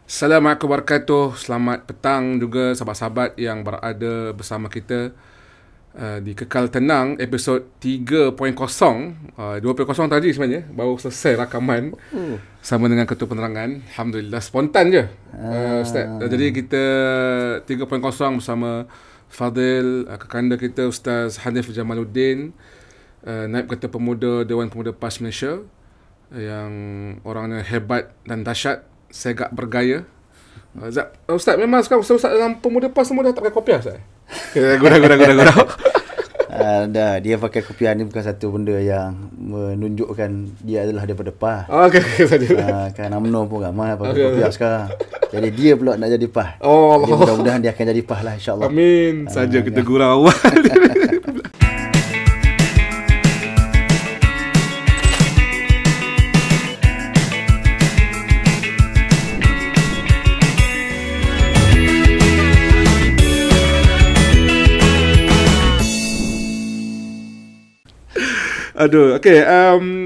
Assalamualaikum warahmatullahi wabarakatuh. Selamat petang juga sahabat-sahabat yang berada bersama kita di Kekal Tenang episod 3.0. 2.0 tadi sebenarnya baru selesai rakaman sama dengan ketua penerangan. Alhamdulillah spontan je. Ustaz. Jadi kita 3.0 bersama Fadil, kekanda kita Ustaz Hanif Jamaluddin, Naib Ketua Pemuda Dewan Pemuda PAS Malaysia, yang orangnya hebat dan dahsyat, segak bergaya. Ustaz, memang sekarang Ustaz dalam Pemuda PAS semua dah tak pakai kopiah, Ustaz? Gurau. Dah, dia pakai kopiah ni bukan satu benda yang menunjukkan dia adalah daripada PAS. Okey, saja. Kan UMNO pun ramai pakai kopiah sekarang. Jadi dia pula nak jadi PAS. Oh, jadi mudah-mudahan dia akan jadi PAS lah, insyaAllah. Amin. Saja kita gurau awal. Aduh, okey.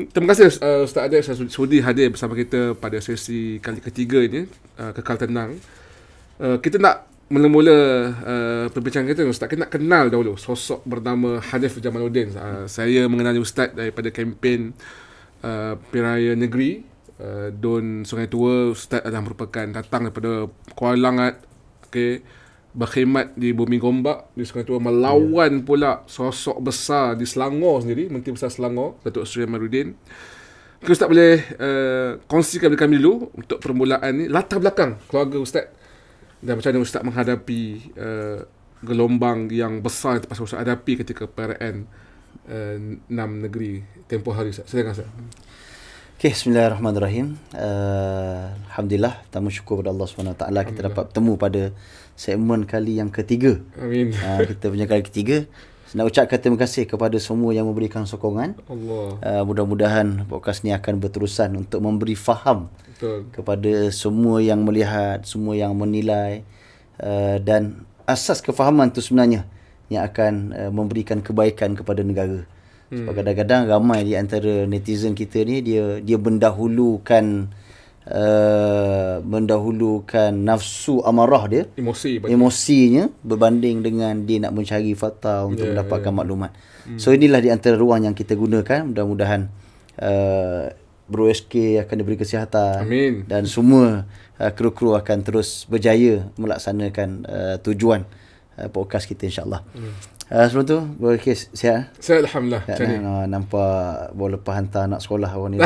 Terima kasih Ustaz Adib sudi hadir bersama kita pada sesi kali ketiga ini, Kekal Tenang. Kita nak mula-mula perbincangan kita, Ustaz. Kita nak kenal dahulu sosok bernama Hanif Jamaluddin. Saya mengenali Ustaz daripada kempen Pilihan Negeri Dun Sungai Tua. Ustaz adalah merupakan datang daripada Kuala Langat, okey, berkhidmat di Bumi Gombak di Sungai Tua, melawan pula sosok besar di Selangor sendiri, Menteri Besar Selangor, Datuk Seri Amaluddin. Mungkin Ustaz boleh kongsikan kepada kami dulu untuk permulaan ni, latar belakang keluarga Ustaz dan macam mana Ustaz menghadapi gelombang yang besar yang terpaksa Ustaz hadapi ketika perayaan 6 negeri tempoh hari, Ustaz. Silakan, Ustaz. Okay, bismillahirrahmanirrahim. Alhamdulillah, pertama syukur kepada Allah SWT kita dapat bertemu pada segmen kali yang ketiga. Amin. Kita punya kali ketiga. Nak ucapkan terima kasih kepada semua yang memberikan sokongan. Allah. Mudah-mudahan podcast ni akan berterusan untuk memberi faham. Betul. Kepada semua yang melihat, semua yang menilai, dan asas kefahaman tu sebenarnya yang akan memberikan kebaikan kepada negara. Sebab kadang-kadang ramai di antara netizen kita ni dia mendahulukan nafsu amarah dia, emosinya berbanding dengan dia nak mencari fakta untuk mendapatkan maklumat. So inilah di antara ruang yang kita gunakan. Mudah-mudahan Bro SK akan diberi kesihatan. Amin. Dan semua kru-kru akan terus berjaya melaksanakan tujuan podcast kita, insyaAllah. Sebelum tu, boleh sihat? Sihat, Alhamdulillah. Nampak baru lepas hantar anak sekolah awal ni.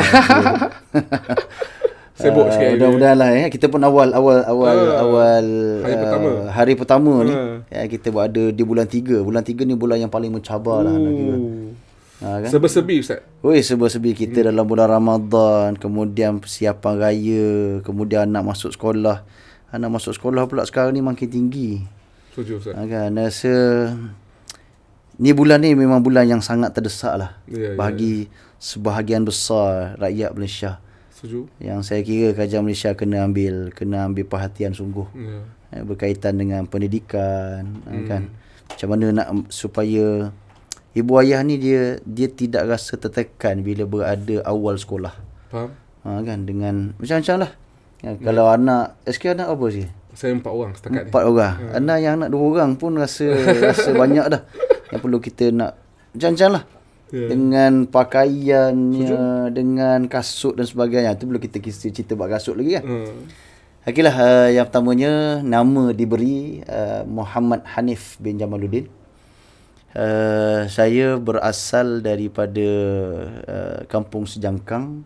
Sibuk sikit. Mudah-mudahan lah kita pun awal hari pertama ni kita berada di bulan 3. Bulan 3 ni bulan yang paling mencabar lah. Kan? Serba-serbi, Ustaz. Serba-serbi kita dalam bulan Ramadan, kemudian persiapan raya, kemudian anak masuk sekolah. Anak masuk sekolah pula sekarang ni makin tinggi. Setuju, Ustaz. Kan, rasa ni bulan ni memang bulan yang sangat terdesak lah bagi sebahagian besar rakyat Malaysia. Setuju. Yang saya kira kerajaan Malaysia kena ambil perhatian sungguh berkaitan dengan pendidikan, kan. Macam mana nak supaya ibu ayah ni dia tidak rasa tertekan bila berada awal sekolah. Faham? Kan, dengan macam-macam lah. Kalau anak SK anak apa sih? Saya 4 orang setakat ni. 4 orang. Anak yang anak 2 orang pun rasa banyak dah. Yang perlu kita nak macam-macam lah. Dengan pakaiannya, dengan kasut dan sebagainya. Itu belum kita cerita buat kasut lagi, kan. Okeylah, yang pertamanya nama diberi Muhammad Hanif bin Jamaluddin. Saya berasal daripada kampung Sejangkang,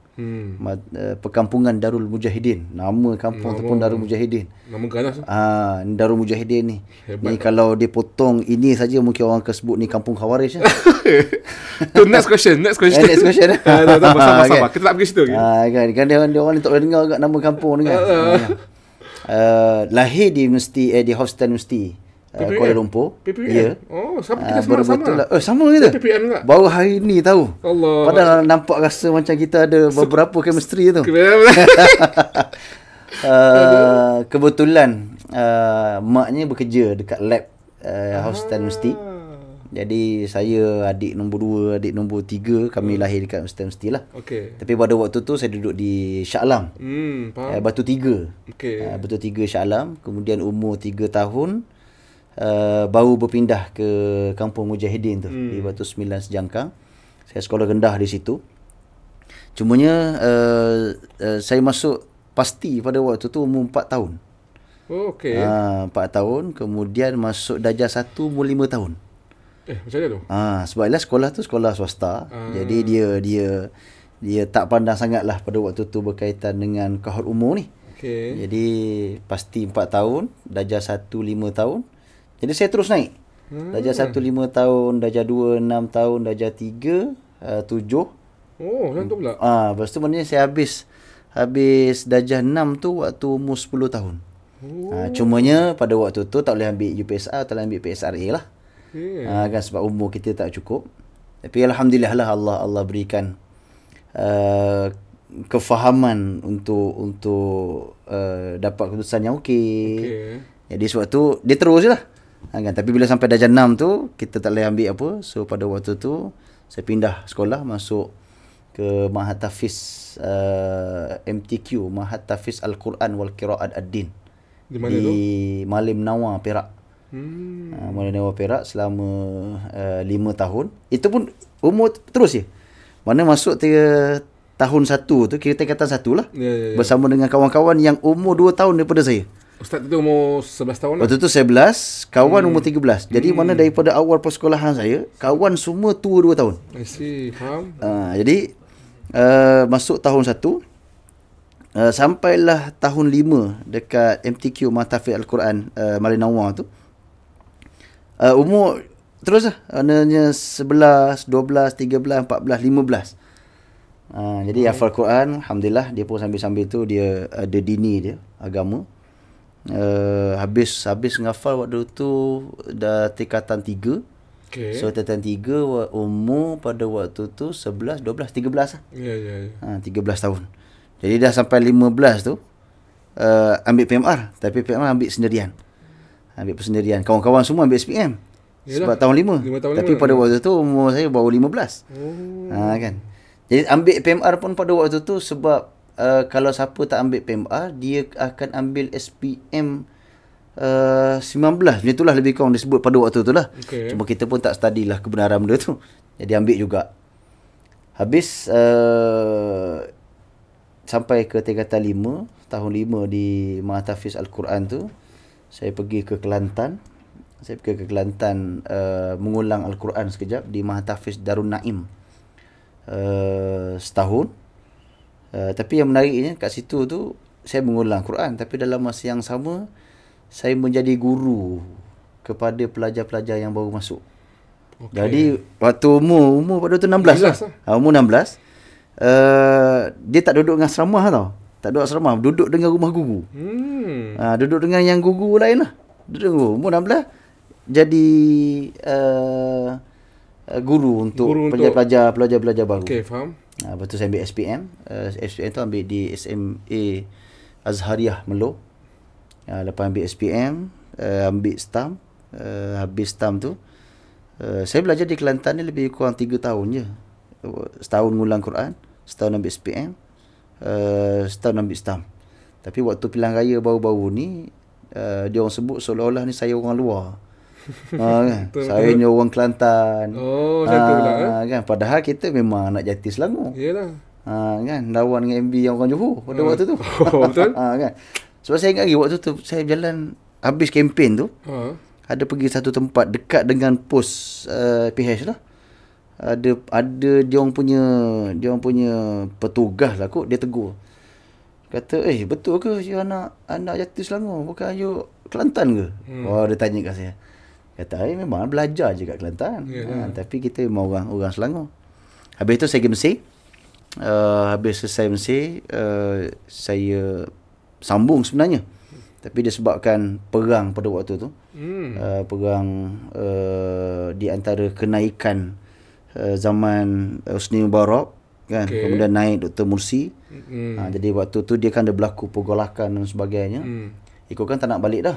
perkampungan Darul Mujahidin. Nama kampung tu pun Darul Mujahidin. Nama ganas. Darul Mujahidin ni. Hebat ni kalau dia potong ini saja mungkin orang akan sebut ni kampung Khawarij. Tu next question. Next question. Sabar. Kita tak pergi situ lagi. Kan dia orang ni tak boleh dengar kat nama kampung ni, kan. Lahir di di Hostel Universiti Kuala Lumpur. PPM? Ya. Oh, sama kita sama-sama. Sama kita. PPM juga. Baru hari ni tahu. Allah. Padahal nampak rasa macam kita ada beberapa chemistry tu. Kebetulan maknya bekerja dekat lab Hostel Universiti. Jadi saya adik nombor 2, adik nombor 3 kami lahir dekat Mesti lah. Okey. Tapi pada waktu tu saya duduk di Shah Alam. Faham. Batu 3. Okey. Batu 3 Shah Alam. Kemudian umur 3 tahun baru berpindah ke Kampung Mujahidin tu di Batu 9 Sejangkang. Saya sekolah rendah di situ. Cumanya saya masuk pasti pada waktu tu umur 4 tahun. Oh, okey. 4 tahun. Kemudian masuk darjah 1 umur 5 tahun. Macam mana tu? Sebab ialah sekolah tu sekolah swasta. Jadi dia tak pandang sangat lah pada waktu tu berkaitan dengan kohort umur ni. Okey. Jadi pasti 4 tahun, darjah 1 5 tahun. Jadi saya terus naik. Darjah 1 5 tahun, darjah 2 6 tahun, darjah 3 7. Oh, macam tu pula. Lepas tu maknanya saya habis darjah 6 tu waktu umur 10 tahun. Cumanya pada waktu tu tak boleh ambil UPSR, tak boleh ambil PSRA lah. Kan sebab umur kita tak cukup. Tapi alhamdulillah lah Allah berikan kefahaman untuk dapat keputusan yang okey. Jadi sebab tu dia terus je lah. Kan? Tapi bila sampai darjah 6 tu kita tak boleh ambil apa. So pada waktu tu saya pindah sekolah masuk ke Mahat Tafiz MTQ, Mahat Tafiz Al-Quran wal Qiraat Ad-Din. Di mana di tu? Malim Nawar, Perak. Malim Nawar, Perak selama 5 tahun. Itu pun umur terus je. Mana masuk tahun 1 tu, kira tingkatan 1 lah. Bersama dengan kawan-kawan yang umur 2 tahun daripada saya. Ustaz tu umur 11 tahun lah. Waktu tu 11, kawan umur 13. Jadi mana daripada awal persekolahan saya, kawan semua tua 2 tahun. I see, faham. Jadi masuk tahun 1, sampailah tahun 5 dekat MTQ Mahtafiz Al-Quran Malim Nawar tu. Umur terus lah, maknanya 11, 12, 13, 14, 15. Jadi hafal Quran, alhamdulillah. Dia pun sambil-sambil tu dia ada dini dia, agama. Habis ngafal waktu tu dah tingkatan 3. Okay. So tingkatan 3 umur pada waktu tu 11, 12, 13 lah. 13 tahun. Jadi dah sampai 15 tu ambil PMR, tapi PMR ambil sendirian. Ambil persendirian. Kawan-kawan semua ambil SPM. Sebab tahun 5. Tapi pada waktu tu umur saya baru 15. Kan. Jadi ambil PMR pun pada waktu tu sebab kalau siapa tak ambil PMR, dia akan ambil SPM 19. Macam itulah lebih kurang disebut pada waktu tu lah. Okay. Cuma kita pun tak study lah kebenaran benda tu. Jadi ambil juga. Habis sampai ke tingkatan 5, tahun 5 di Mahat Tafiz Al-Quran tu, saya pergi ke Kelantan. Mengulang Al-Quran sekejap di Mahat Tafiz Darun Naim. Setahun. Tapi yang menariknya kat situ tu saya mengulang Quran, tapi dalam masa yang sama saya menjadi guru kepada pelajar-pelajar yang baru masuk. Okay. Jadi waktu umur pada tu 16 lah. Umur 16. Dia tak duduk dengan asrama tau. Tak duduk asrama, duduk dengan rumah guru. Duduk dengan yang guru lain lah. Duduk dengan umur 16 jadi guru untuk pelajar-pelajar baru. Okey, faham. Lepas tu saya ambil SPM. SPM tu ambil di SMA Azhariah Melo. Lepas ambil SPM, ambil STAM. Habis STAM tu, saya belajar di Kelantan ni lebih kurang 3 tahun je. Setahun ngulang Quran, setahun ambil SPM, setahun ambil STAM. Tapi waktu pilihan raya baru-baru ni, dia orang sebut seolah-olah ni saya orang luar. Kan? Saya ni orang Kelantan. Satu pula kan? Padahal kita memang anak jati Selangor. Yalah. Kan? Lawan dengan MB yang orang Johor pada waktu tu. Betul. Kan? Sebab saya ingat lagi waktu tu saya berjalan habis kempen tu. Ada pergi satu tempat dekat dengan pos PH lah. Ada dia orang punya petugas lah kot, dia tegur. Kata, betul ke si anak jati Selangor bukan ayu Kelantan ke? Dia tanya kat saya. Kata, memang belajar je kat Kelantan. Tapi kita memang orang Selangor. Habis tu saya pergi Mesir. Habis selesai Mesir, saya sambung sebenarnya. Tapi disebabkan perang pada waktu tu. Perang di antara kenaikan zaman Husni Mubarak kan, kemudian naik Dr. Mursi. Jadi waktu tu dia kan ada berlaku pergolakan dan sebagainya. Ikut kan tak nak balik dah.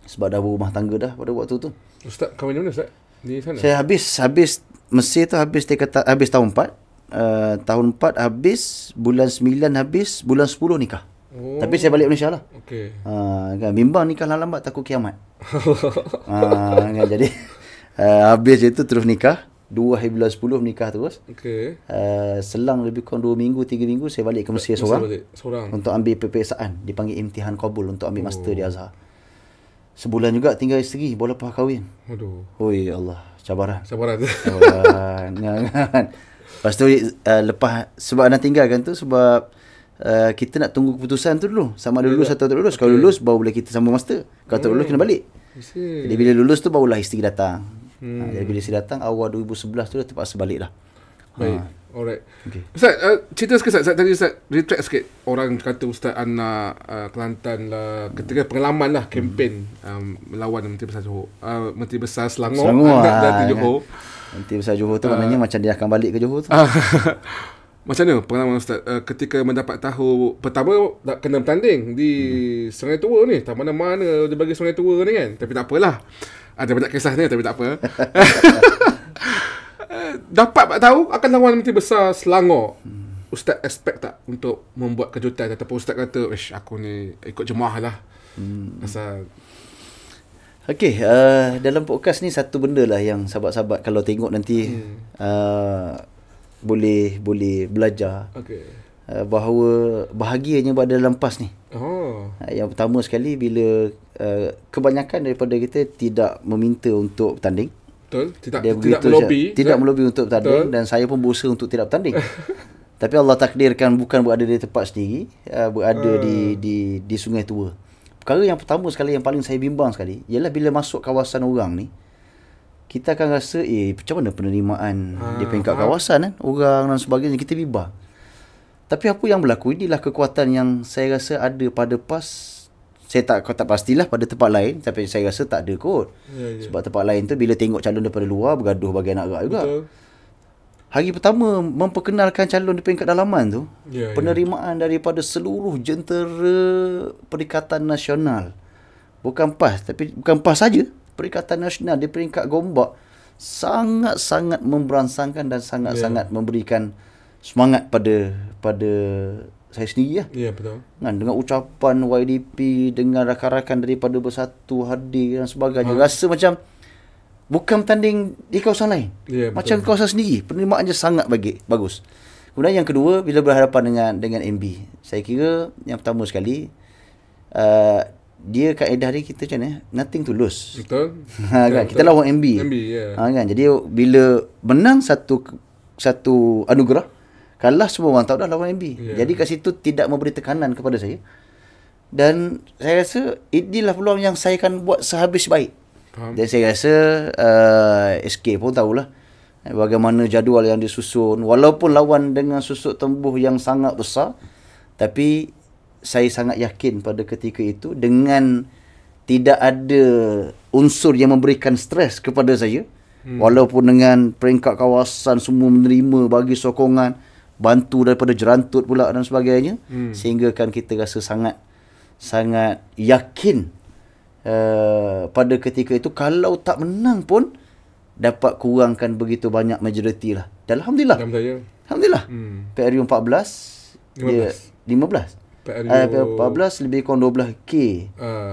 Sebab dah berumah tangga dah pada waktu tu. Ustaz kahwin mana Ustaz? Di sana? Saya habis Mesir tu habis habis tahun 4. Tahun 4 habis, bulan 9 habis, bulan 10 nikah. Oh. Tapi saya balik Malaysia lah. Okey. Kan bimbang nikah lambat takut kiamat. Kan jadi habis itu terus nikah. 2 hari bulan 10 nikah terus. Okey. Selang lebih kurang 2 minggu 3 minggu saya balik ke Mesir seorang. Untuk ambil peperiksaan, dipanggil imtihan qabul untuk ambil master di Azhar. Sebulan juga tinggal isteri, boleh lepas kahwin. Aduh. Oi Allah, cabaran. Cabaran. Kan. Lepas tu lepas sebab nak tinggalkan tu sebab kita nak tunggu keputusan tu dulu. Sama ada lulus atau tak lulus. Kalau lulus baru boleh kita sambung master. Kalau tak lulus kena balik. Jadi bila lulus tu barulah isteri datang. Jadi bila isteri datang awal 2011 tu dah terpaksa balik dah. Baik. Alright. Okay. Ustaz, cerita sikit Ustaz. Tadi Ustaz retract sikit. Orang kata Ustaz anak Kelantan lah, ketika pengalaman lah kempen melawan Menteri Besar Johor. Menteri Besar Selangor dan Johor. Menteri Besar Johor tu maknanya macam dia akan balik ke Johor tu. Macam mana pengalaman Ustaz ketika mendapat tahu pertama nak kena bertanding di Sungai Tua ni. Tak mana-mana dia bagi Sungai Tua ni kan. Tapi tak apalah. Ada banyak kisah ni tapi tak apa. Dapat tahu akan lawan Menteri Besar Selangor. Ustaz expect tak untuk membuat kejutan ataupun Ustaz kata, aku ni ikut jemaah lah. Asal Okey, dalam podcast ni satu benda lah yang sahabat-sahabat kalau tengok nanti boleh belajar. Okey. Bahawa bahagianya pada dalam PAS ni. Yang pertama sekali bila kebanyakan daripada kita tidak meminta untuk bertanding. Betul. Tidak melobi untuk bertanding. Betul. Dan saya pun berusaha untuk tidak bertanding. Tapi Allah takdirkan bukan berada di tempat sendiri, berada di Sungai Tua. Perkara yang pertama sekali yang paling saya bimbang sekali ialah bila masuk kawasan orang ni, kita akan rasa macam mana penerimaan di peringkat kawasan kan, orang dan sebagainya, kita bimbang. Tapi apa yang berlaku, inilah kekuatan yang saya rasa ada pada PAS. Saya tak pastilah pada tempat lain, tapi saya rasa tak ada kot. Sebab tempat lain tu bila tengok calon daripada luar bergaduh bagi anak gerak juga. Betul. Hari pertama memperkenalkan calon di peringkat dalaman tu, penerimaan daripada seluruh jentera Perikatan Nasional. Bukan PAS, tapi bukan PAS saja, Perikatan Nasional di peringkat Gombak sangat-sangat memberangsangkan dan sangat-sangat memberikan semangat pada saya sendiri lah. Ya, betul. Kan, dengan ucapan YDP, dengan rakan-rakan daripada Bersatu hadir dan sebagainya. Rasa macam bukan bertanding di kawasan lain. Macam kawasan sendiri. Penerimaannya sangat bagus. Kemudian yang kedua, bila berhadapan dengan MB, saya kira yang pertama sekali, dia kaedah dia kita macam mana? Nothing to lose. Betul. Kan? Kita lawan MB. Kan? Jadi bila menang satu anugerah, kalah semua orang tahu dah lawan MB. Jadi kat situ tidak memberi tekanan kepada saya. Dan saya rasa inilah peluang yang saya akan buat sehabis baik. Dan saya rasa SK pun tahulah bagaimana jadual yang disusun. Walaupun lawan dengan susuk tembuh yang sangat besar, tapi saya sangat yakin pada ketika itu dengan tidak ada unsur yang memberikan stres kepada saya. Walaupun dengan peringkat kawasan semua menerima, bagi sokongan, bantu daripada jerantut pula dan sebagainya, sehingga kan kita rasa sangat yakin pada ketika itu kalau tak menang pun dapat kurangkan begitu banyak majoriti lah. Dan Alhamdulillah. PRU 14 dia 15. PRU 14 lebih kurang 12K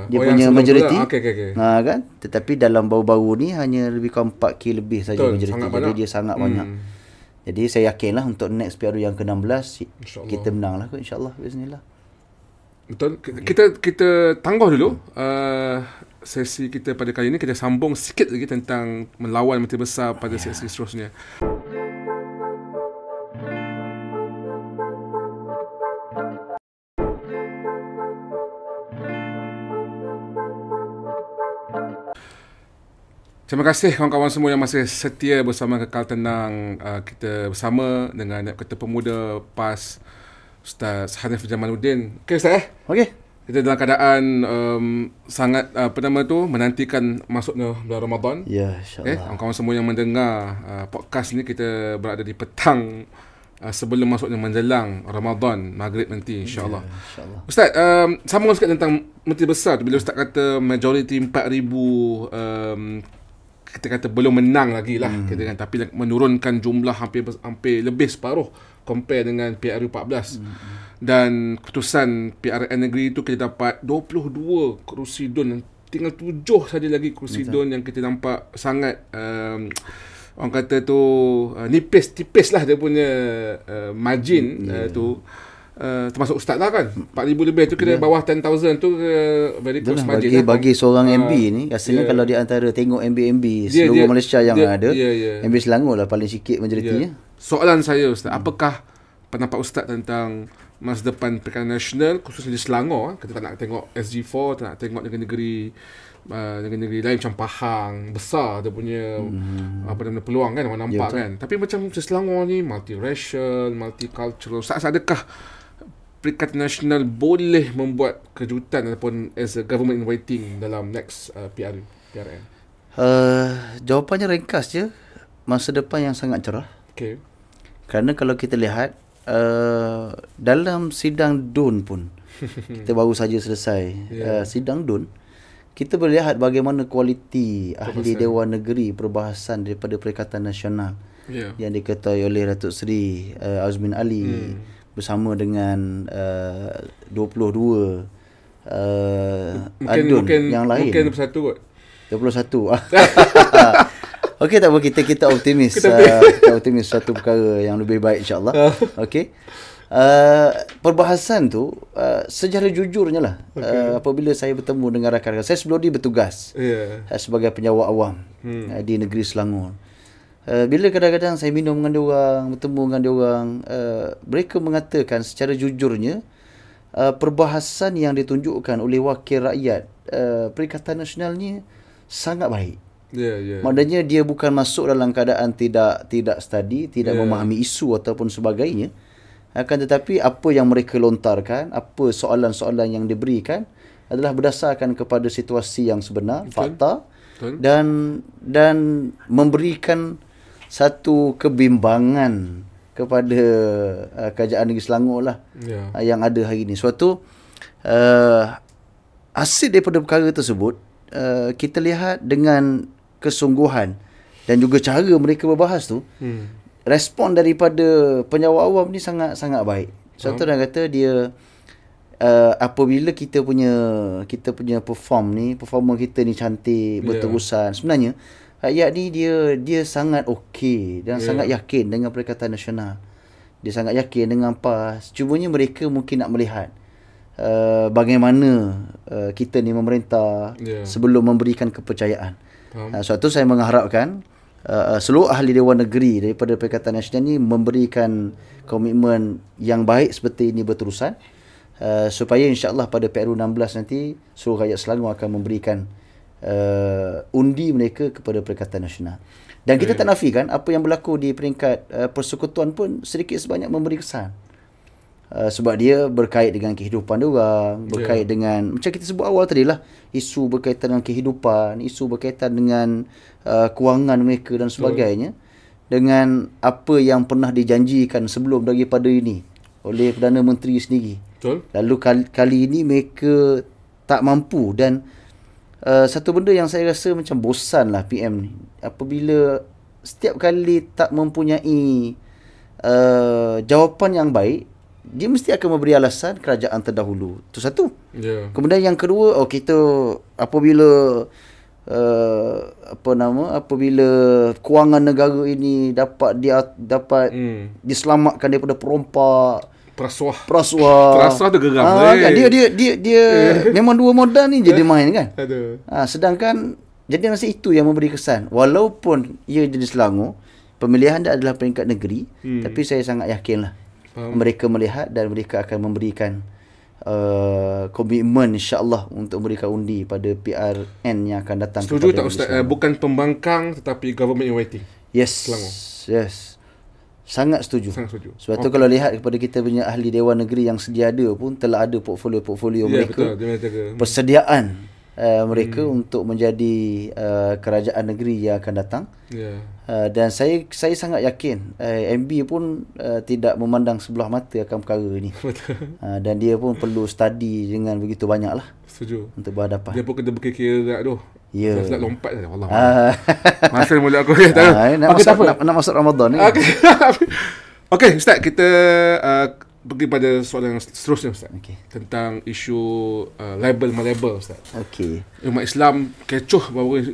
dia punya majoriti. Kan? Tetapi dalam baru-baru ni hanya lebih kurang 4K lebih saja majoriti. Jadi dia sangat banyak. Jadi saya yakinlah untuk next PRU yang ke-16 kita menanglah kot, insya-Allah, bismillah. Betul. Kita tangguh dulu sesi kita pada kali ini. Kita sambung sikit lagi tentang melawan Menteri Besar pada sesi seterusnya. Terima kasih kawan-kawan semua yang masih setia bersama Kekal Tenang. Kita bersama dengan Ketua Pemuda PAS Ustaz Hanif Jamaluddin. Okey Ustaz Okey. Kita dalam keadaan sangat menantikan masuknya bulan Ramadan. Ya, insya-Allah. Kawan-kawan semua yang mendengar podcast ni, kita berada di petang sebelum masuknya menjelang Ramadan Maghrib nanti, insya-Allah. Ya, insya-Allah. Ustaz, sambung sikit tentang Menteri Besar tu. Bila Ustaz kata majoriti 4,000 kita kata belum menang lagi lah, kita kan, tapi menurunkan jumlah hampir lebih separuh compare dengan PRU 14. Dan keputusan PRN negeri itu kita dapat 22 kerusi DUN, tinggal 7 saja lagi kerusi DUN yang kita nampak sangat orang kata tu tipis lah dia punya margin tu. Termasuk ustaz lah kan, 4,000 lebih tu kira bawah 10,000 tu very close margin bagi seorang MB ni rasanya kalau di antara tengok MB seluruh Malaysia yang ada, MB Selangor lah paling sikit majoritinya. Soalan saya ustaz, apakah pendapat ustaz tentang masa depan Perikatan Nasional khususnya di Selangor? Kita tak nak tengok SG4, tak nak tengok negeri-negeri lain macam Pahang, besar dia punya apa namanya peluang kan, orang nampak kan. Tapi macam Selangor ni multiracial, multicultural. Adakah Perikatan Nasional boleh membuat kejutan ataupun as a government in waiting dalam next PRN? Jawapannya ringkas je, masa depan yang sangat cerah. Okay. Kerana kalau kita lihat dalam sidang DUN pun kita baru saja selesai sidang DUN, kita boleh lihat bagaimana kualiti ahli Dewan Negeri Perbahasan daripada Perikatan Nasional yang diketuai oleh Datuk Seri Azmin Ali bersama dengan 22 adun yang lain. Mungkin 21 kot. 21. Okey, tak apa, kita optimis. Kita optimis satu perkara yang lebih baik insya-Allah. Okey. Perbahasan tu secara jujurnya lah, apabila saya bertemu dengan rakan-rakan saya sebelum ni bertugas sebagai penjawat awam di negeri Selangor, bila kadang-kadang saya minum dengan diorang, bertemu dengan diorang, mereka mengatakan secara jujurnya perbahasan yang ditunjukkan oleh wakil rakyat Perikatan Nasional ni sangat baik. Maknanya dia bukan masuk dalam keadaan tidak study, tidak memahami isu ataupun sebagainya. Akan tetapi apa yang mereka lontarkan, apa soalan-soalan yang diberikan adalah berdasarkan kepada situasi yang sebenar, fakta, dan memberikan satu kebimbangan kepada kerajaan negeri Selangor lah yang ada hari ini. Suatu hasil daripada perkara tersebut, kita lihat dengan kesungguhan dan juga cara mereka berbahas tu, respon daripada penjawat awam ni sangat baik. Contoh dia kata dia apabila kita punya performer kita ni cantik, berterusan. Sebenarnya rakyat ni dia sangat okey dan sangat yakin dengan Perikatan Nasional. Dia sangat yakin dengan PAS. Cumanya mereka mungkin nak melihat bagaimana kita ni memerintah sebelum memberikan kepercayaan. Sebab tu saya mengharapkan seluruh ahli Dewan Negeri daripada Perikatan Nasional ni memberikan komitmen yang baik seperti ini berterusan, supaya insya-Allah pada PRU 16 nanti seluruh rakyat Selangor akan memberikan undi mereka kepada Perikatan Nasional. Dan kita tak nafikan apa yang berlaku di peringkat persekutuan pun sedikit sebanyak memberi kesan. Sebab dia berkait dengan kehidupan diorang, berkait dengan macam kita sebut awal tadi lah, isu berkaitan dengan kehidupan, isu berkaitan dengan kewangan mereka dan sebagainya, dengan apa yang pernah dijanjikan sebelum daripada ini oleh Perdana Menteri sendiri. Lalu kali ini mereka tak mampu. Dan satu benda yang saya rasa macam bosan lah PM ni, apabila setiap kali tak mempunyai jawapan yang baik, dia mesti akan memberi alasan kerajaan terdahulu. Itu satu. Kemudian yang kedua, kita apabila apabila kewangan negara ini dapat diselamatkan daripada perompak, perasuah tu geram. Kan? Dia memang dua modal ni je dia main kan. Sedangkan jadi masa itu yang memberi kesan. Walaupun ia jadi Selangor, pemilihan dia adalah peringkat negeri, tapi saya sangat yakinlah mereka melihat dan mereka akan memberikan komitmen insya-Allah untuk memberikan undi pada PRN yang akan datang. Setuju tak Ustaz? Bukan pembangkang tetapi government in waiting. Yes. Selangor. Yes. Sangat setuju. Sebab tu kalau lihat kepada kita punya ahli Dewan Negeri yang sedia ada pun telah ada portfolio mereka. Betul. Persediaan mereka untuk menjadi kerajaan negeri yang akan datang. Dan saya sangat yakin MB pun tidak memandang sebelah mata akan perkara ni. Dan dia pun perlu study dengan begitu banyak lah. Setuju. Untuk berhadapan. Dia pun kena berkira tu. Ya. Nak lompat dah. Wallah. Masa mulut aku tak tahu. Nak masuk Ramadan ni. Okey, Ustaz, kita pergi pada soalan yang seterusnya, Ustaz. Tentang isu label-melabel, Ustaz. Umat Islam kecoh bahawa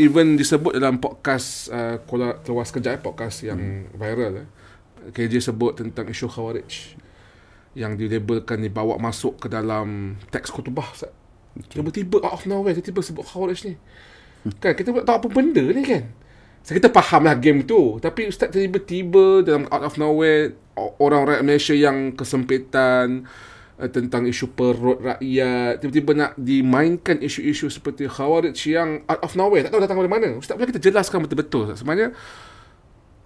even disebut dalam podcast keluar sekejap, podcast yang viral. KJ sebut tentang isu Khawarij yang dilabelkan dibawa masuk ke dalam teks khutbah, Ustaz. Tiba-tiba out of nowhere tiba-tiba sebut Khawarij ni. Kan kita tak tahu apa benda ni kan. So, kita faham lah game tu, tapi Ustaz tiba-tiba dalam out of nowhere orang rakyat Malaysia yang kesempitan tentang isu perut rakyat tiba-tiba nak dimainkan isu-isu seperti Khawarij yang out of nowhere, tak tahu datang dari mana. Ustaz boleh kita jelaskan betul-betul, Ustaz? Sebenarnya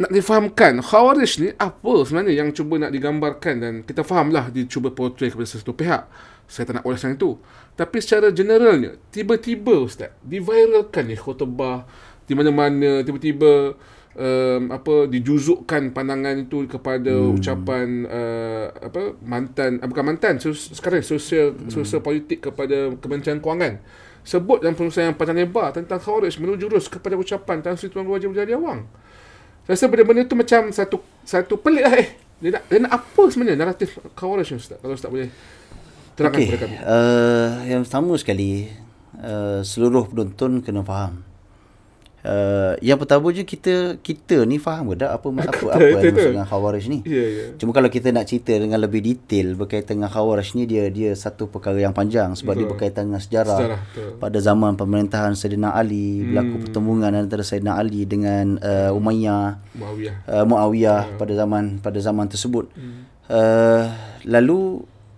nak difahamkan Khawarij ni apa sebenarnya yang cuba nak digambarkan, dan kita fahamlah dicuba portray kepada sesuatu pihak. Saya tak nak ulas yang itu. Tapi secara generalnya, tiba-tiba Ustaz, diviralkan ni khutbah di mana-mana, tiba-tiba dijuzukkan pandangan itu kepada ucapan bukan mantan sekarang sosial politik kepada Kementerian Kewangan. Sebut dalam penulisan yang panjang lebar tentang Khawarij menjurus kepada ucapan Tan Sri Tuan Guru Haji Muhyiddin Awang. Saya rasa benda-benda tu macam satu pelik lah. Dia nak apa sebenarnya naratif Khawarij ni, Ustaz? Kalau Ustaz boleh terangkan kepada kami. Yang pertama sekali, seluruh penonton kena faham. Yang pertama je kita ni faham ke tak apa yang maksud dengan Khawarij ni. Cuma kalau kita nak cerita dengan lebih detail berkaitan dengan Khawarij ni, dia satu perkara yang panjang sebab dia berkaitan dengan sejarah. Pada zaman pemerintahan Saidina Ali, berlaku pertembungan antara Saidina Ali dengan Muawiyah pada zaman tersebut. Lalu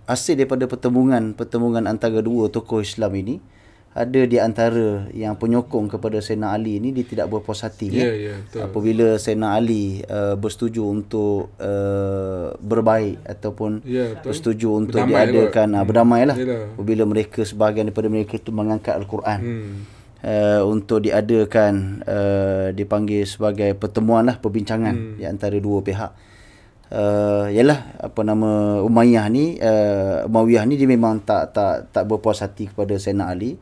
hasil daripada pertembungan antara dua tokoh Islam ini, ada di antara yang penyokong kepada Sayyidina Ali ni dia tidak berpuas hati apabila Sayyidina Ali bersetuju untuk berbaik ataupun bersetuju untuk diadakan berdamailah apabila sebahagian daripada mereka itu mengangkat Al-Quran untuk diadakan dipanggil sebagai pertemuan lah, perbincangan di antara dua pihak. Umayyah ni dia memang tak berpuas hati kepada Sayyidina Ali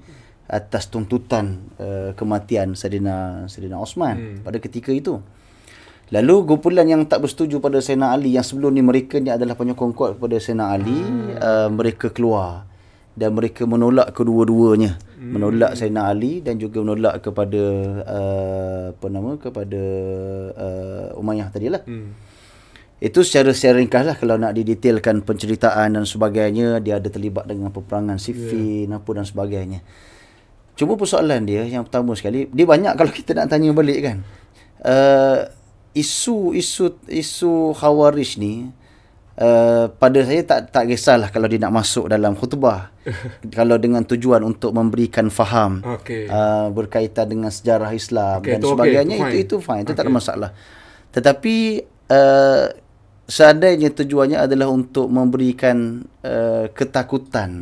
atas tuntutan kematian Sayyidina Osman pada ketika itu. Lalu kumpulan yang tak bersetuju pada Sayyidina Ali, yang sebelum ni mereka ni adalah penyokong kuat kepada Sayyidina Ali, mereka keluar dan mereka menolak kedua-duanya, menolak Sayyidina Ali dan juga menolak kepada Umayyah tadilah. Itu secara ringkas lah. Kalau nak didetailkan penceritaan dan sebagainya, dia ada terlibat dengan peperangan Siffin dan sebagainya. Cuma persoalan dia yang pertama sekali, dia banyak kalau kita nak tanya balik kan. Isu Khawarij ni pada saya tak kisahlah kalau dia nak masuk dalam khutbah. Kalau dengan tujuan untuk memberikan faham berkaitan dengan sejarah Islam dan sebagainya, itu fine, itu tak ada masalah. Tetapi seandainya tujuannya adalah untuk memberikan ketakutan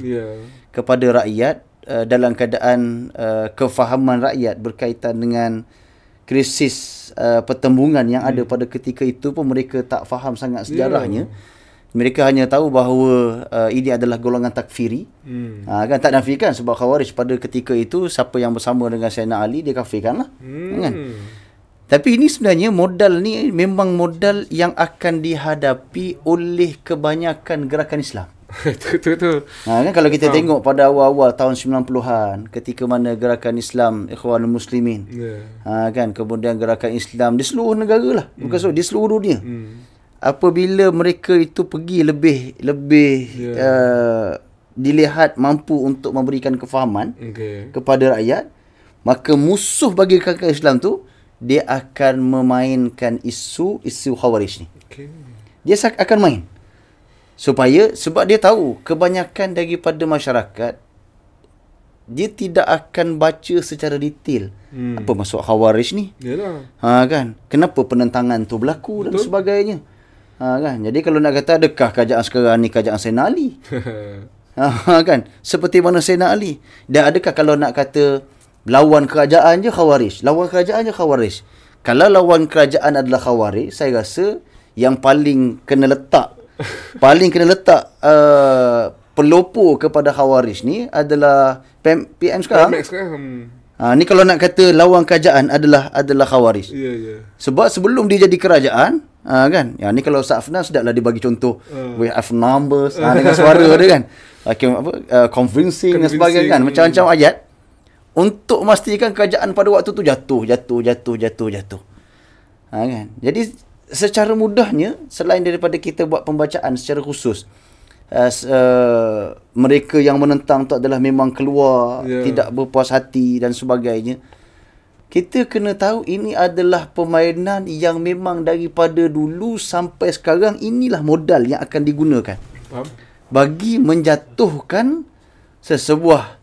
kepada rakyat dalam keadaan kefahaman rakyat berkaitan dengan krisis pertembungan yang ada pada ketika itu pun mereka tak faham sangat sejarahnya. Mereka hanya tahu bahawa ini adalah golongan takfiri. Kan tak nafikan sebab Khawarij pada ketika itu siapa yang bersama dengan Sayyidina Ali dia kafirkan lah. Kan? Tapi ini sebenarnya modal ni memang modal yang akan dihadapi oleh kebanyakan gerakan Islam. Betul. Kan kalau kita tengok pada awal-awal tahun 90-an ketika mana gerakan Islam Ikhwanul Muslimin kan, kemudian gerakan Islam di seluruh negara lah, bukan di seluruh dunia. Apabila mereka itu pergi lebih dilihat mampu untuk memberikan kefahaman kepada rakyat, maka musuh bagi gerakan Islam tu dia akan memainkan isu Khawarij ni. Dia akan main sebab dia tahu kebanyakan daripada masyarakat dia tidak akan baca secara detail apa maksud Khawarij ni. Kan, kenapa penentangan tu berlaku dan sebagainya. Kan, jadi kalau nak kata adakah kerajaan sekarang ni kerajaan Sayyidina Ali? Kan, seperti mana Sayyidina Ali? Dan adakah kalau nak kata lawan kerajaan je Khawarij, kalau lawan kerajaan adalah Khawarij, saya rasa yang paling kena letak pelopor kepada Khawarij ni adalah PM sekarang. Ni kalau nak kata lawan kerajaan adalah Khawarij. Ya, ya. Sebab sebelum dia jadi kerajaan, kan. Ya, ni kalau Ustaz Afnan sedaplah dia bagi contoh. We have numbers dengan suara dia kan. Convincing dan sebagainya kan. Macam-macam ayat untuk memastikan kerajaan pada waktu tu jatuh. Kan. Jadi secara mudahnya, selain daripada kita buat pembacaan secara khusus, mereka yang menentang tu adalah memang keluar, tidak berpuas hati dan sebagainya. Kita kena tahu ini adalah permainan yang memang daripada dulu sampai sekarang inilah modal yang akan digunakan. Faham? Bagi menjatuhkan sesebuah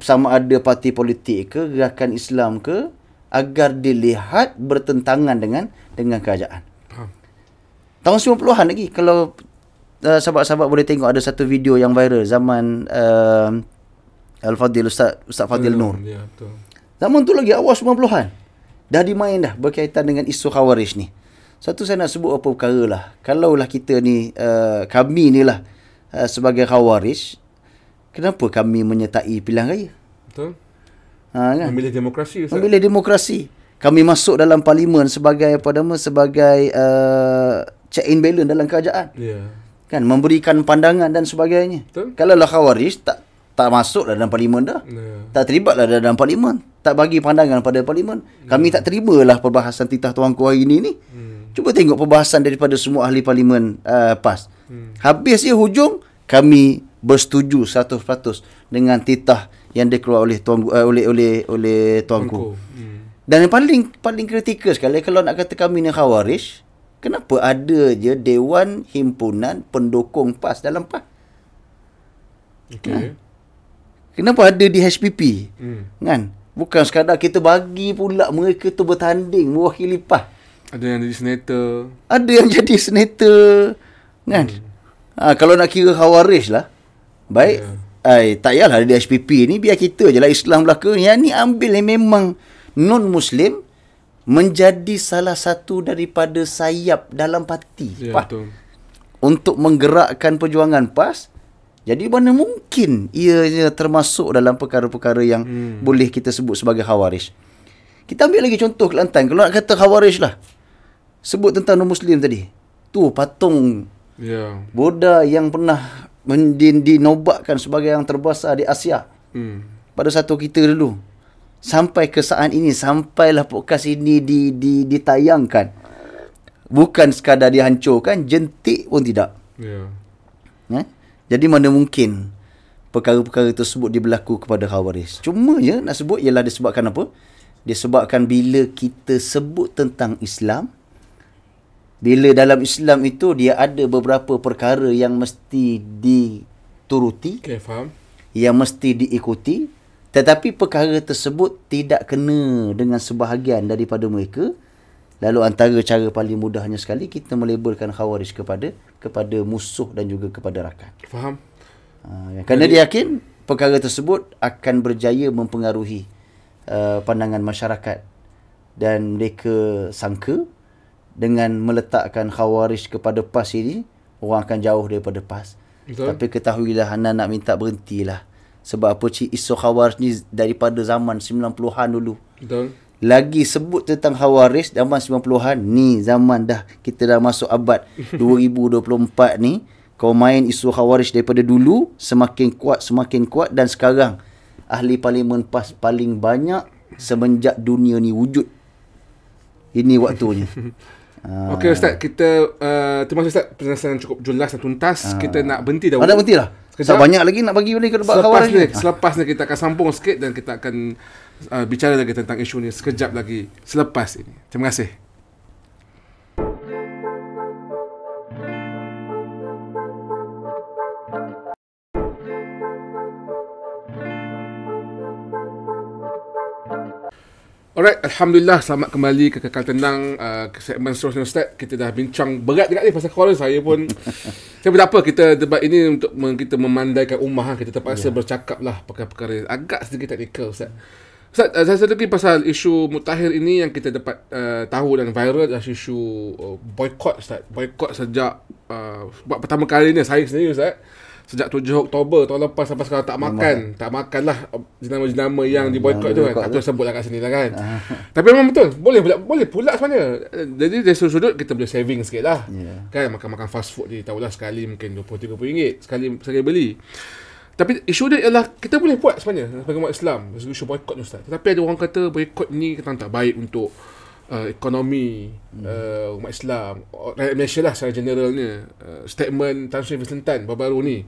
sama ada parti politik ke, gerakan Islam ke, agar dilihat bertentangan dengan kerajaan. Faham. Tahun 90-an lagi, kalau sahabat-sahabat boleh tengok ada satu video yang viral zaman Al-Fadil, Ustaz Fadil Nur. Ya, betul. Zaman tu lagi awal 90-an. Dah dimain dah berkaitan dengan isu Khawarij ni. Satu saya nak sebut apa perkara lah. Kalaulah kita ni, kami ni lah sebagai Khawarij, kenapa kami menyertai pilihan raya? Betul. Kan? Memilih demokrasi, Ustaz. Memilih demokrasi. Kami masuk dalam parlimen sebagai sebagai check and balance dalam kerajaan. Ya. Kan, memberikan pandangan dan sebagainya. Betul. Kalau lah Khawarij tak masuk dalam parlimen dah. Tak terlibatlah dalam parlimen. Tak bagi pandangan pada parlimen. Kami tak terimalah perbahasan titah tuanku hari ni. Cuba tengok perbahasan daripada semua ahli parlimen PAS. Habis dia hujung, kami bersetuju 100% dengan titah yang dikeluar oleh tuanku. Dan yang paling kritikal sekali, kalau nak kata kami ni Khawarij, kenapa ada je Dewan Himpunan Pendukung PAS dalam PAS? Okay. Kenapa ada di HPP? Kan? Bukan sekadar kita bagi pula mereka tu bertanding mewakili PAS. Ada yang jadi senator. Ada yang jadi senator. Kan? Kalau nak kira Khawarij lah, baik. Tak payahlah di HPP ni, biar kita je lah Islam belaka. Yang ni ambil yang memang non-Muslim menjadi salah satu daripada sayap dalam parti PAS. Betul. Untuk menggerakkan perjuangan PAS. Jadi mana mungkin ia termasuk dalam perkara-perkara yang boleh kita sebut sebagai Khawarij. Kita ambil lagi contoh Kelantan. Kalau nak kata Khawarij lah, sebut tentang non-Muslim tadi. Tu patung Buddha yang pernah dinobatkan sebagai yang terbesar di Asia. Pada satu kita dulu. Sampai ke saat ini, sampailah podcast ini ditayangkan. Bukan sekadar dihancurkan, jentik pun tidak. Jadi mana mungkin perkara-perkara tersebut berlaku kepada Khawarij. Cuma je nak sebut ialah disebabkan apa? Disebabkan bila kita sebut tentang Islam, bila dalam Islam itu dia ada beberapa perkara yang mesti dituruti, Faham? yang mesti diikuti, tetapi perkara tersebut tidak kena dengan sebahagian daripada mereka. Lalu antara cara paling mudahnya sekali, kita melabelkan Khawarij kepada musuh dan juga kepada rakan. Faham? Kerana dia yakin perkara tersebut akan berjaya mempengaruhi pandangan masyarakat. Dan mereka sangka dengan meletakkan Khawarij kepada PAS ini, orang akan jauh daripada PAS. Betul. Tapi ketahuilah, Hana nak minta berhentilah. Sebab apa, isu Khawarij ni daripada zaman 90-an dulu. Betul. Lagi sebut tentang Khawarij zaman 90-an, ni zaman dah, kita dah masuk abad 2024 ni. Kau main isu Khawarij daripada dulu, semakin kuat dan sekarang ahli parlimen PAS paling banyak semenjak dunia ni wujud. Ini waktunya. Okey Ustaz, kita terima kasih Ustaz, penjelasan cukup jelas dan tuntas. Kita nak berhenti dah. Nak berhenti lah. Sebab banyak lagi nak bagi boleh ke debat Khawarij. Selepas ni kita akan sambung sikit dan kita akan bicara lagi tentang isu ni sekejap lagi selepas ini. Terima kasih. Alright, Alhamdulillah, selamat kembali ke Kekal Tenang. Ke segmen seterusnya Ustaz, kita dah bincang berat juga ni pasal Khawarij. Saya pun tapi tak apa, kita debat ini untuk kita memandaikan ummah. Kita terpaksa bercakap lah perkara-perkara agak sedikit teknikal Ustaz. Ustaz, saya lagi pasal isu mutakhir ini yang kita dapat tahu dan viral adalah isu boykot Ustaz. Boykot sejak buat pertama kali ni saya sendiri Ustaz. sejak 7 Oktober tahun lepas sampai sekarang tak makan lah jenama-jenama yang diboykot tu kan. Tak tahu sebut lah kat sini lah kan. Tapi memang betul, boleh pula sebenarnya. Jadi dari sudut kita boleh saving sikit lah. Kan makan fast food ni tahulah sekali mungkin RM20-30 sekali beli. Tapi isu dia ialah kita boleh buat sebenarnya sebagai umat Islam, isu boykot ni Ustaz. Tetapi ada orang kata boykot ni tak baik untuk ekonomi umat Islam, rakyat Malaysia lah secara generalnya. Statement Tan Sri Vincent baru-baru ni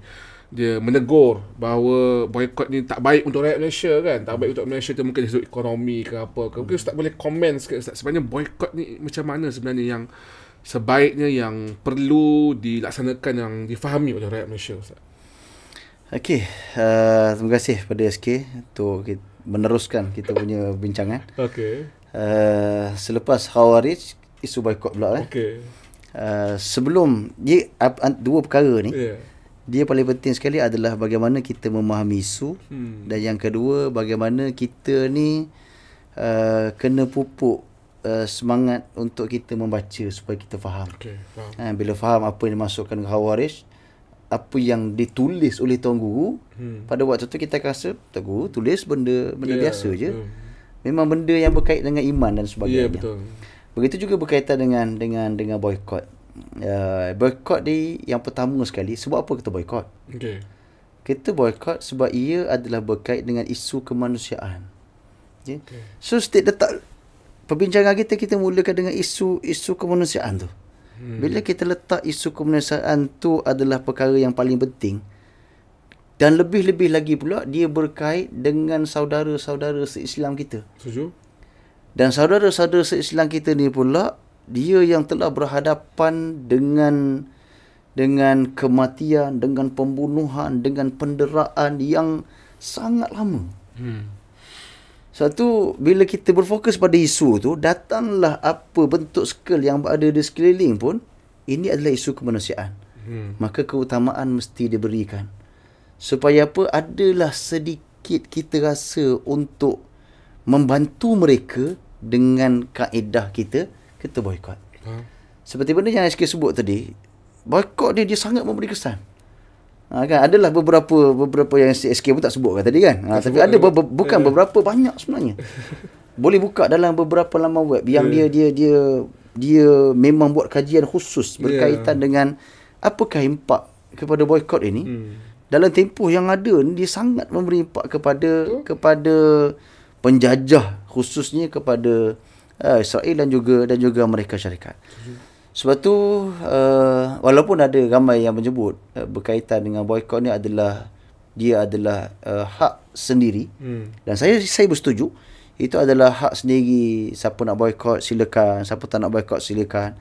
dia menegur bahawa boykot ni tak baik untuk rakyat Malaysia kan, tak baik untuk Malaysia tu mungkin dari sudut ekonomi ke apa ke. Mungkin Ustaz boleh komen sikit Ustaz, sebenarnya boykot ni macam mana sebenarnya yang sebaiknya yang perlu dilaksanakan, yang difahami oleh rakyat Malaysia Ustaz? Okey, terima kasih pada SK untuk meneruskan kita punya bincangan. Okey. Selepas Khawarij, isu boykot pula. Okey. Sebelum dia dua perkara ni, Yeah. dia paling penting sekali adalah bagaimana kita memahami isu, dan yang kedua bagaimana kita ni kena pupuk semangat untuk kita membaca supaya kita faham. Okay, faham. Bila faham apa yang dimasukkan Khawarij, apa yang ditulis oleh Tuan Guru, pada waktu tu kita rasa Tuan Guru tulis benda biasa je. Memang benda yang berkait dengan iman dan sebagainya. Betul. Begitu juga berkaitan dengan boykot. Boykot ni yang pertama sekali, sebab apa kita boykot? Okay. Kita boykot sebab ia adalah berkait dengan isu kemanusiaan. Okay. So setiap letak perbincangan kita mulakan dengan isu kemanusiaan tu. Bila kita letak isu kemanusiaan tu adalah perkara yang paling penting, dan lebih-lebih lagi pula dia berkait dengan saudara-saudara se-Islam kita. Setuju. Dan saudara-saudara se-Islam kita ni pula dia yang telah berhadapan dengan kematian, dengan pembunuhan, dengan penderaan yang sangat lama. Satu, bila kita berfokus pada isu tu, datanglah apa bentuk skill yang berada di sekeliling pun, ini adalah isu kemanusiaan. Maka keutamaan mesti diberikan. Supaya apa? Adalah sedikit kita rasa untuk membantu mereka dengan kaedah kita boykot. Seperti benda yang SK sebut tadi, boykot dia sangat memberi kesan. Kan adalah beberapa yang SK pun tak sebut kan tadi kan. Tapi ada bukan beberapa, banyak sebenarnya. Boleh buka dalam beberapa laman web yang dia memang buat kajian khusus berkaitan dengan apakah impak kepada boykot ini. Dalam tempoh yang ada ni, dia sangat memberi impak kepada penjajah, khususnya kepada Israel dan juga Amerika Syarikat. Sebab tu walaupun ada ramai yang menyebut berkaitan dengan boykot ni adalah hak sendiri, dan saya bersetuju itu adalah hak sendiri. Siapa nak boykot silakan, siapa tak nak boykot silakan.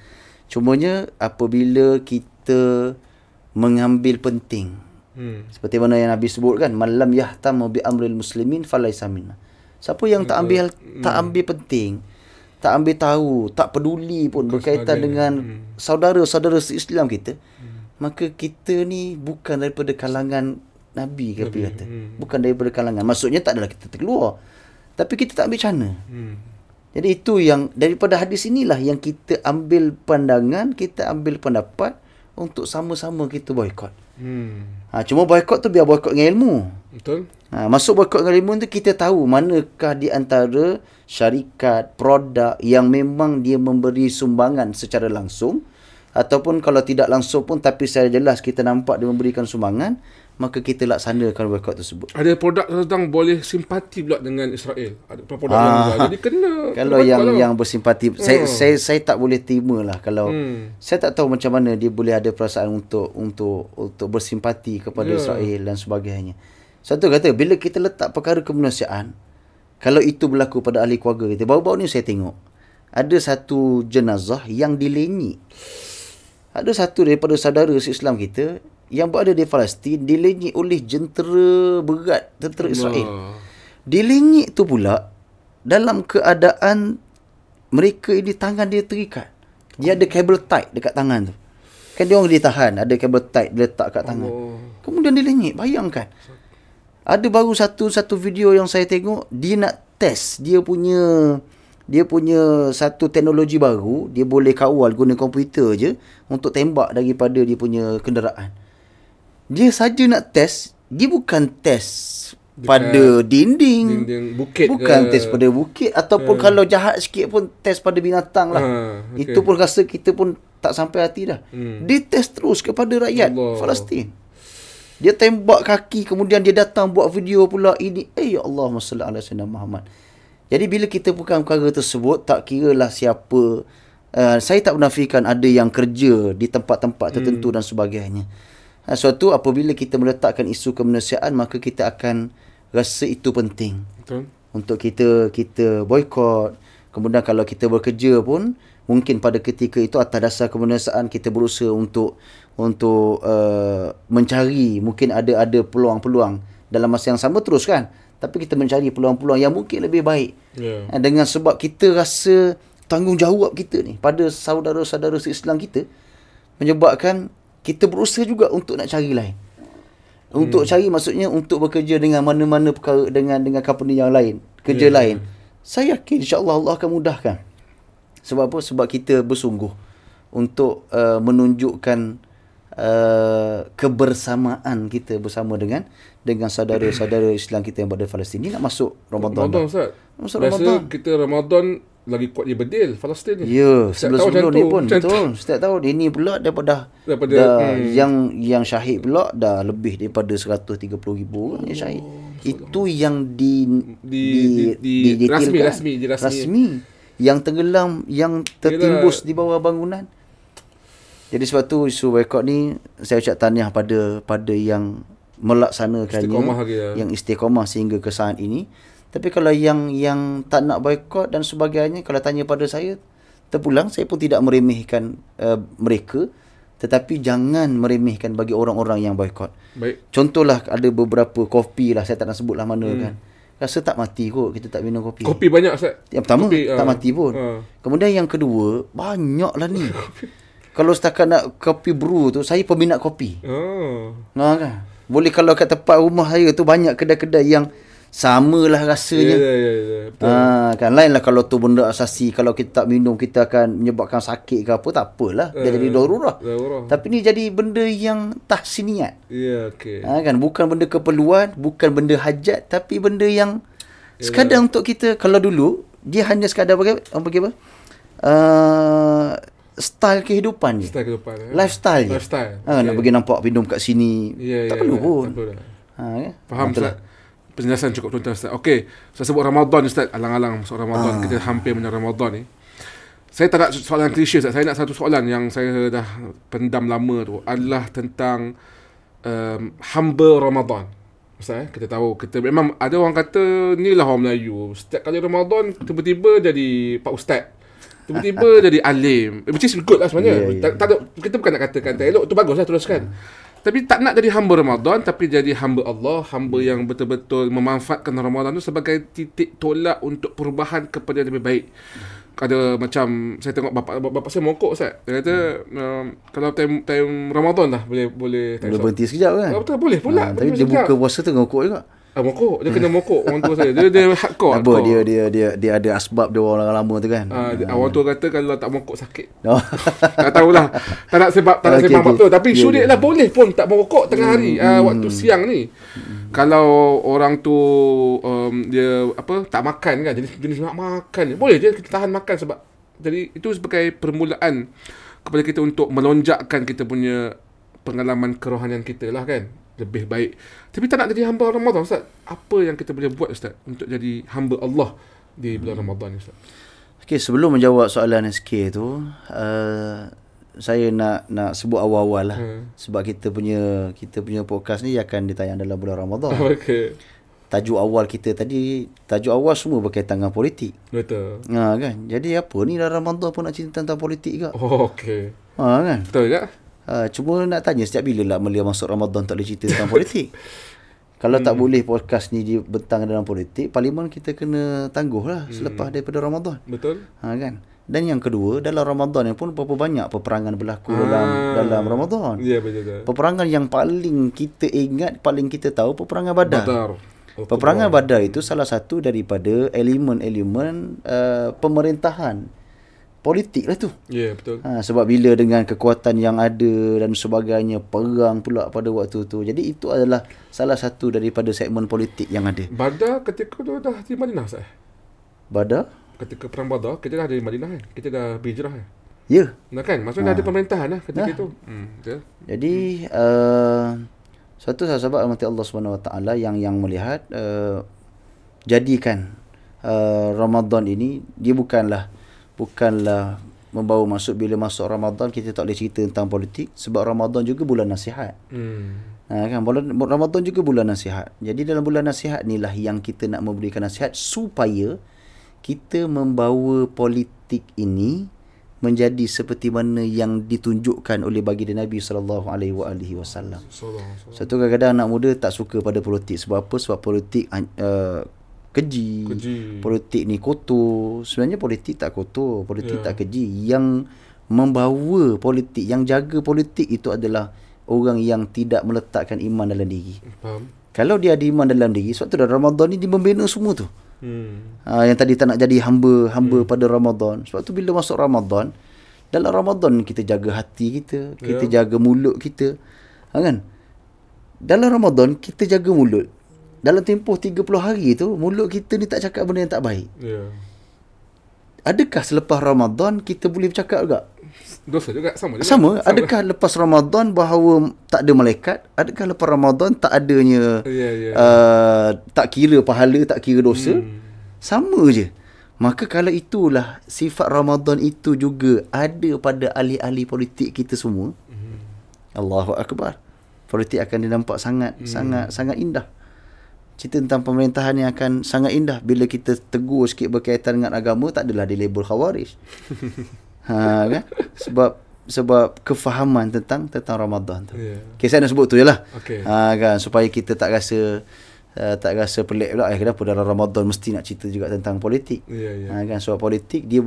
Cumanya apabila kita mengambil penting, seperti mana yang Nabi sebut kan, malam yahtam bi amril muslimin falaisa minna. Siapa yang tak ambil penting, tak ambil tahu, tak peduli pun berkaitan dengan saudara-saudara se-Islam kita, maka kita ni bukan daripada kalangan Nabi ke apa kata. Bukan daripada kalangan. Maksudnya tak adalah kita terkeluar, tapi kita tak ambil cana. Jadi itu yang daripada hadis inilah yang kita ambil pandangan, kita ambil pendapat untuk sama-sama kita boykot. Cuma boykot tu biar boykot dengan ilmu. Betul. Masuk boykot dengan ilmu tu kita tahu manakah di antara syarikat, produk yang memang dia memberi sumbangan secara langsung, ataupun kalau tidak langsung pun tapi secara jelas kita nampak dia memberikan sumbangan, maka kita laksanakan boykot tersebut. Ada produk sedang boleh simpati pula dengan Israel. Ada produk yang juga. Jadi kena. Kalau yang bersimpati, saya tak boleh terima lah kalau saya tak tahu macam mana dia boleh ada perasaan untuk bersimpati kepada Israel dan sebagainya. Satu kata, bila kita letak perkara kemanusiaan, kalau itu berlaku pada ahli keluarga kita, baru-baru ni saya tengok ada satu jenazah yang dilenyik. Ada satu daripada saudara se-Islam kita yang berada di Palestin dilenyik oleh jentera berat, tentera Israel. Dilenyik tu pula dalam keadaan mereka ini tangan dia terikat. Dia ada kabel tight dekat tangan tu. Kan dia orang ditahan, ada kabel tight diletak kat tangan. Kemudian dilenyik, bayangkan. Ada baru satu video yang saya tengok, dia nak test dia punya satu teknologi baru, dia boleh kawal guna komputer je untuk tembak daripada dia punya kenderaan. Dia saja nak test, dia bukan test pada dinding bukit bukan ke? test pada bukit ataupun kalau jahat sikit pun test pada binatang lah. Okay. Itu pun rasa kita pun tak sampai hati dah. Dia test terus kepada rakyat Allah. Palestin. Dia tembak kaki, kemudian dia datang buat video pula ini. Ya Allah, sallallahu alaihi wasallam Muhammad. Jadi bila kita bukan perkara tersebut, tak kiralah siapa, saya tak menafikan ada yang kerja di tempat-tempat tertentu dan sebagainya. Suatu apabila kita meletakkan isu kemanusiaan, maka kita akan rasa itu penting. Betul. Untuk kita boykot. Kemudian kalau kita bekerja pun, mungkin pada ketika itu atas dasar kemanusiaan kita berusaha untuk mencari, mungkin ada peluang-peluang dalam masa yang sama terus kan. Tapi kita mencari peluang-peluang yang mungkin lebih baik. Dengan sebab kita rasa tanggungjawab kita ni pada saudara-saudara Islam kita, menyebabkan kita berusaha juga untuk nak cari lain. Untuk cari maksudnya untuk bekerja dengan mana-mana perkara dengan company yang lain, kerja lain. Saya yakin insya-Allah Allah akan mudahkan. Sebab apa? Sebab kita bersungguh untuk menunjukkan kebersamaan kita bersama dengan saudara-saudara Islam kita yang berada di Palestin. Ni nak masuk Ramadan. Ustaz. Masuk Biasa Ramadan. kita Ramadan lagi kuat je bedil Palestin ni. Ya, sebelum ni pun macam betul. Setiap tahun ini pula daripada yang syahid pula dah lebih daripada 130,000 orang yang syahid. Itu yang rasmi yang tenggelam, yang tertimbus di bawah bangunan. Jadi sebab tu isu boykot ni saya ucap tahniah pada yang melaksanakannya, yang istiqamah sehingga ke saat ini. Tapi kalau yang tak nak boykot dan sebagainya, kalau tanya pada saya, terpulang saya pun tidak meremehkan mereka, tetapi jangan meremehkan bagi orang-orang yang boykot. Contohlah ada beberapa kopi lah, saya tak nak sebutlah mana kan. Rasa tak mati kot kita tak minum kopi. Kopi banyak Ustaz. Yang pertama tak mati pun. Kemudian yang kedua, banyaklah ni. Kalau setakat nak kopi brew tu, saya peminat kopi. Kan? Boleh kalau kat tempat rumah saya tu banyak kedai-kedai yang samalah rasanya. Kan lain lah kalau tu benda asasi, kalau kita tak minum kita akan menyebabkan sakit ke apa, tak apalah, dia jadi darurah. Tapi ni jadi benda yang tahsiniat. Kan bukan benda keperluan, bukan benda hajat, tapi benda yang sekadar untuk kita. Kalau dulu dia hanya sekadar bagi apa? Style kehidupan je. Lifestyle je. Nak bagi nampak minum kat sini. Tak perlu pun. Faham Ustaz? Penjelasan cukup tuntas Ustaz. Okey, saya sebut Ramadan Ustaz, alang-alang masuk Ramadan. Kita hampir menyambut Ramadan ni. Saya tak nak soalan klise Ustaz. Saya nak satu soalan yang saya dah pendam lama tu, adalah tentang hamba Ramadan. Ustaz, kita tahu, kita memang ada orang kata ni lah orang Melayu. Setiap kali Ramadan tiba-tiba jadi Pak Ustaz. Tiba-tiba jadi alim. Which is good lah sebenarnya. Tak ada, kita bukan nak katakan tak elok, tu baguslah teruskan. Tapi tak nak jadi hamba Ramadan, tapi jadi hamba Allah, hamba yang betul-betul memanfaatkan Ramadan tu sebagai titik tolak untuk perubahan kepada yang lebih baik. Ada macam saya tengok bapa saya mokok Ustaz. Dia kata kalau time Ramadan lah boleh berhenti sekejap kan. Betul boleh pula. Tapi dia buka puasa tu ngokok juga. Mokok, dia kena mokok orang tua saya. Dia hardcore. Apa dia ada asbab dia orang lama tu kan. Orang tua kata kalau tak mokok sakit. Tak tahulah. Tak nak sebab betul, tapi sulit lah, boleh pun tak merokok tengah hari waktu siang ni. Kalau orang tu dia tak makan kan, jenis nak makan, boleh je kita tahan makan sebab jadi itu sebagai permulaan kepada kita untuk melonjakkan kita punya pengalaman kerohanian kita lah kan. Lebih baik. Tapi tak nak jadi hamba Ramadan Ustaz. Apa yang kita boleh buat Ustaz untuk jadi hamba Allah di bulan Ramadan ni Ustaz? Okey, sebelum menjawab soalan SK tu, saya nak sebut awal-awal lah. Sebab kita punya podcast ni akan ditayang dalam bulan Ramadan. Okey. Tajuk awal kita tadi, tajuk awal semua berkaitan dengan politik. Betul. Kan. Jadi apa ni dalam Ramadan pun nak cerita tentang politik ke? Okey. Kan. Betul tak? Cuma nak tanya setiap bila lah Melia masuk Ramadan tak boleh cerita tentang politik. Kalau tak boleh podcast ni dibentang dalam politik, parlimen kita kena tangguh lah selepas daripada Ramadan. Betul. Kan. Dan yang kedua, dalam Ramadan ni pun berapa banyak peperangan berlaku dalam Ramadan. Ya, betul. Peperangan yang paling kita ingat, paling kita tahu, peperangan Badar. Peperangan Badar itu salah satu daripada elemen-elemen pemerintahan politik lah tu. Ya, betul. Sebab bila dengan kekuatan yang ada dan sebagainya, perang pula pada waktu tu. Jadi itu adalah salah satu daripada segmen politik yang ada. Badar ketika tu dah di Madinah, Ustaz? Badar? Ketika perang Badar, kita dah ada di Madinah kan? Kita dah berhijrah kan? Ya. Nah kan? Maksudnya dah ada pemerintahan lah ketika itu. Betul. Jadi, suatu sahabat rahmati Allah SWT yang melihat, jadikan Ramadan ini, dia bukanlah membawa masuk, bila masuk Ramadan kita tak boleh cerita tentang politik, sebab Ramadan juga bulan nasihat. Kan, Ramadan juga bulan nasihat. Jadi dalam bulan nasihat inilah yang kita nak memberikan nasihat supaya kita membawa politik ini menjadi seperti mana yang ditunjukkan oleh baginda Nabi SAW. Satu kadang-kadang anak muda tak suka pada politik. Sebab apa? Sebab politik keji. Politik ni kotor. Sebenarnya politik tak kotor, politik tak keji. Yang membawa politik, yang jaga politik itu adalah orang yang tidak meletakkan iman dalam diri. Faham. Kalau dia ada iman dalam diri, sebab tu dalam Ramadan ni dia membina semua tu. Yang tadi tak nak jadi hamba pada Ramadan. Sebab tu bila masuk Ramadan, dalam Ramadan kita jaga hati kita, kita jaga mulut kita. Kan? Dalam Ramadan kita jaga mulut. Dalam tempoh 30 hari tu, mulut kita ni tak cakap benda yang tak baik. Adakah selepas Ramadan kita boleh bercakap juga? Dosa juga, sama juga. Sama. Adakah lepas Ramadan bahawa tak ada malaikat? Adakah lepas Ramadan tak adanya tak kira pahala, tak kira dosa? Sama je. Maka kalau itulah sifat Ramadan itu juga ada pada ahli-ahli politik kita semua, Allahu Akbar. Politik akan dinampak sangat indah. Cerita tentang pemerintahan yang akan sangat indah. Bila kita tegur sikit berkaitan dengan agama, tak adalah di label khawarij. Kan? Sebab kefahaman tentang Ramadan tu. Okay, saya nak sebut tu je lah. Kan? Supaya kita tak rasa pelik pula. Kenapa dalam Ramadan mesti nak cerita juga tentang politik. Kan? Sebab politik dia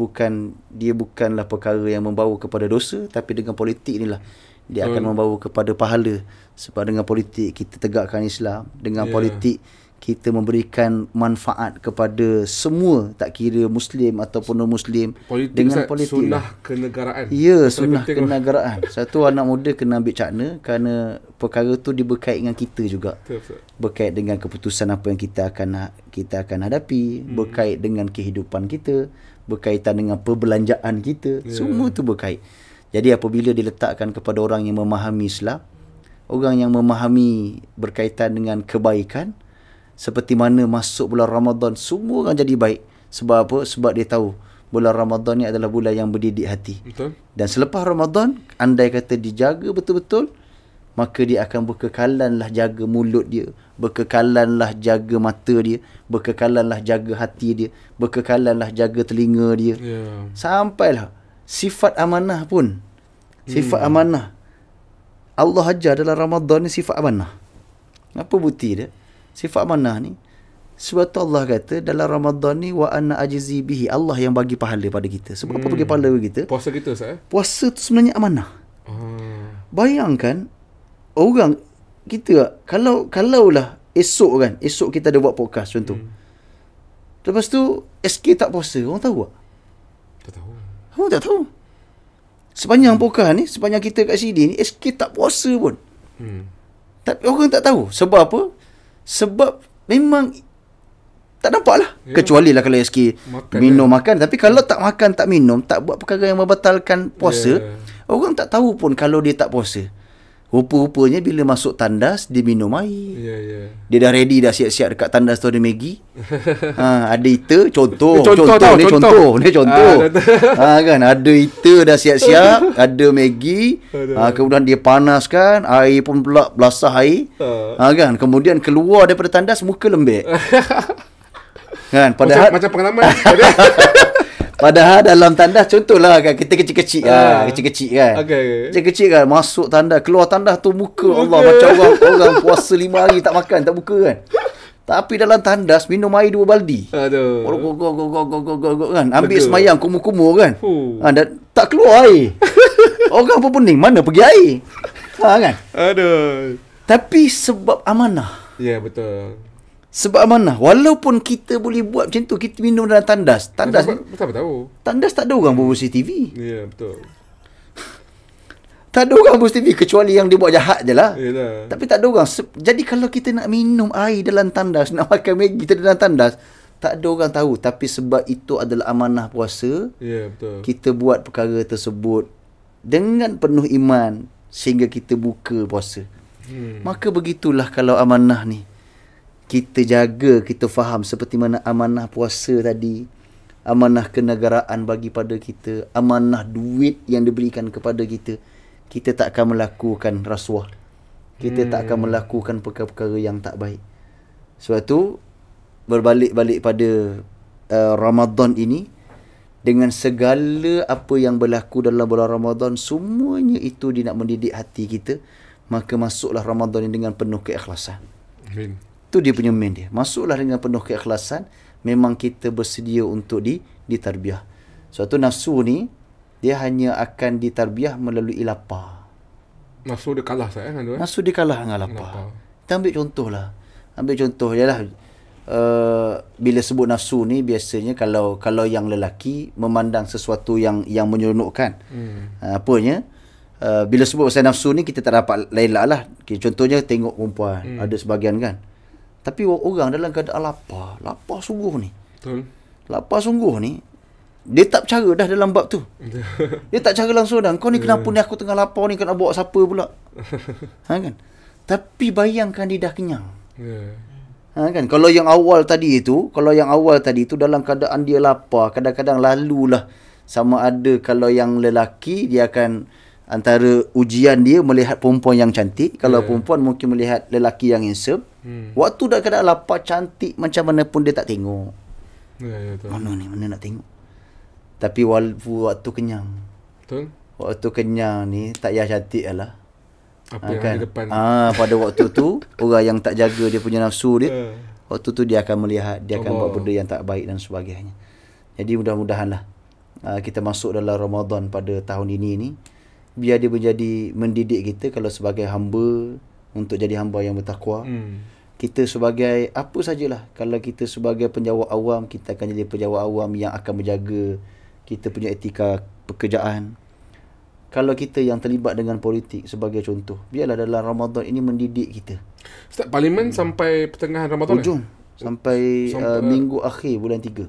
bukanlah perkara yang membawa kepada dosa, tapi dengan politik inilah dia akan membawa kepada pahala. Sebab dengan politik kita tegakkan Islam, dengan politik kita memberikan manfaat kepada semua, tak kira Muslim ataupun non-Muslim. Dengan politik sunnah kenegaraan. Ya, sunnah kenegaraan. Satu anak muda kena ambil cakna, kerana perkara tu dia berkait dengan kita juga. Berkait dengan keputusan apa yang kita akan hadapi, berkait dengan kehidupan kita, berkaitan dengan perbelanjaan kita. Semua tu berkait. Jadi apabila diletakkan kepada orang yang memahami Islam, orang yang memahami berkaitan dengan kebaikan, seperti mana masuk bulan Ramadan semua orang jadi baik. Sebab apa? Sebab dia tahu bulan Ramadan ni adalah bulan yang berdidik hati. Betul. Dan selepas Ramadan, andai kata dijaga betul-betul, maka dia akan berkekalanlah jaga mulut dia, berkekalanlah jaga mata dia, berkekalanlah jaga hati dia, berkekalanlah jaga telinga dia. Sampailah sifat amanah pun. Sifat amanah. Allah ajar dalam Ramadan ni sifat amanah. Apa bukti dia? Sifat amanah ni, sebab tu Allah kata dalam Ramadan ni wa anna ajzi bihi, Allah yang bagi pahala pada kita. Sebab apa bagi pahala pada kita? Puasa kita, Ustaz. Puasa tu sebenarnya amanah. Bayangkan orang kita, kalaulah esok kita ada buat podcast contoh. Lepas tu SK tak puasa, orang tahu tak? Tak tahu. Orang tak tahu. Sepanjang podcast ni, sepanjang kita kat sini ni, SK tak puasa pun. Tapi orang tak tahu. Sebab apa? Sebab memang tak nampak lah. Kecuali lah kalau SK minum makan. Tapi kalau tak makan, tak minum, tak buat perkara yang membatalkan puasa, orang tak tahu pun kalau dia tak puasa. Rupa-rupanya bila masuk tandas, dia minum air. Dia dah ready, dah siap-siap dekat tandas tu ada Maggi. Ada heater, contoh. Kan, ada heater dah siap-siap, ada Maggi. Kemudian dia panaskan, air pun pula belasah air. Kan, kemudian keluar daripada tandas, muka lembek. Kan, padahal macam pengalaman. Padahal dalam tandas, contohlah kan, kita kecil-kecil kecil-kecil kan. Kecil-kecil kan, masuk tandas, keluar tandas tu muka Allah macam orang puasa 5 hari tak makan, tak buka kan. Tapi dalam tandas minum air 2 baldi. Aduh. Kan, ambil semayang kumur-kumur kan. Dan tak keluar air. Orang pun pening, mana pergi air. Kan. Aduh. Tapi sebab amanah. Ya, betul. Sebab amanah. Walaupun kita boleh buat macam tu, kita minum dalam tandas. Tandas tahu. Tandas tak ada orang bawa CCTV. Ya, betul. Tak ada orang bawa CCTV kecuali yang dia buat jahat je lah. Yalah. Tapi tak ada orang. Jadi kalau kita nak minum air dalam tandas, nak makan Maggi kita dalam tandas, tak ada orang tahu. Tapi sebab itu adalah amanah puasa, Ya, betul. kita buat perkara tersebut dengan penuh iman sehingga kita buka puasa. Maka begitulah kalau amanah ni kita jaga, kita faham seperti mana amanah puasa tadi, amanah kenegaraan bagi pada kita, amanah duit yang diberikan kepada kita, kita tak akan melakukan rasuah. Kita tak akan melakukan perkara-perkara yang tak baik. Sebab tu berbalik-balik pada Ramadan ini, dengan segala apa yang berlaku dalam bulan Ramadan, semuanya itu dia nak mendidik hati kita. Maka masuklah Ramadan ini dengan penuh keikhlasan. Amin. Itu dia punya main dia. Masuklah dengan penuh keikhlasan. Memang kita bersedia untuk ditarbiah. Suatu nafsu ni, dia hanya akan ditarbiah melalui lapar. Nafsu dia kalah saya kan? Nafsu dia kalah dengan lapar. Kita ambil contoh lah. Ambil contoh ialah bila sebut nafsu ni, biasanya kalau yang lelaki memandang sesuatu yang menyeronokkan. Apanya? Bila sebut pasal nafsu ni, kita tak dapat lain lah. Contohnya tengok perempuan. Ada sebahagian kan. Tapi orang dalam keadaan lapar. Lapar sungguh ni. Betul. Lapar sungguh ni, dia tak bercara dah dalam bab tu. Dia tak cara langsung dah. Kau ni kenapa ni, aku tengah lapar ni, kau nak bawa siapa pula? Kan? Tapi bayangkan dia dah kenyang. Kan? Kalau yang awal tadi itu dalam keadaan dia lapar, kadang-kadang lalulah, sama ada kalau yang lelaki dia akan antara ujian dia melihat perempuan yang cantik. Kalau perempuan mungkin melihat lelaki yang handsome. Waktu dah keadaan lapar, cantik macam mana pun dia tak tengok. Mana nak tengok. Tapi waktu kenyang. Betul. Waktu kenyang ni tak payah cantik lah. Apa yang ada depan. Pada waktu tu orang yang tak jaga dia punya nafsu dia, waktu tu dia akan melihat, dia akan buat benda yang tak baik dan sebagainya. Jadi mudah-mudahanlah kita masuk dalam Ramadan pada tahun ini ni, biar dia menjadi mendidik kita kalau sebagai hamba untuk jadi hamba yang bertakwa. Kita sebagai apa sajalah, kalau kita sebagai penjawat awam, kita akan jadi penjawat awam yang akan menjaga kita punya etika pekerjaan. Kalau kita yang terlibat dengan politik sebagai contoh, biarlah dalam Ramadan ini mendidik kita. Start parlimen sampai pertengahan Ramadan. Hujung. Sampai minggu akhir bulan 3.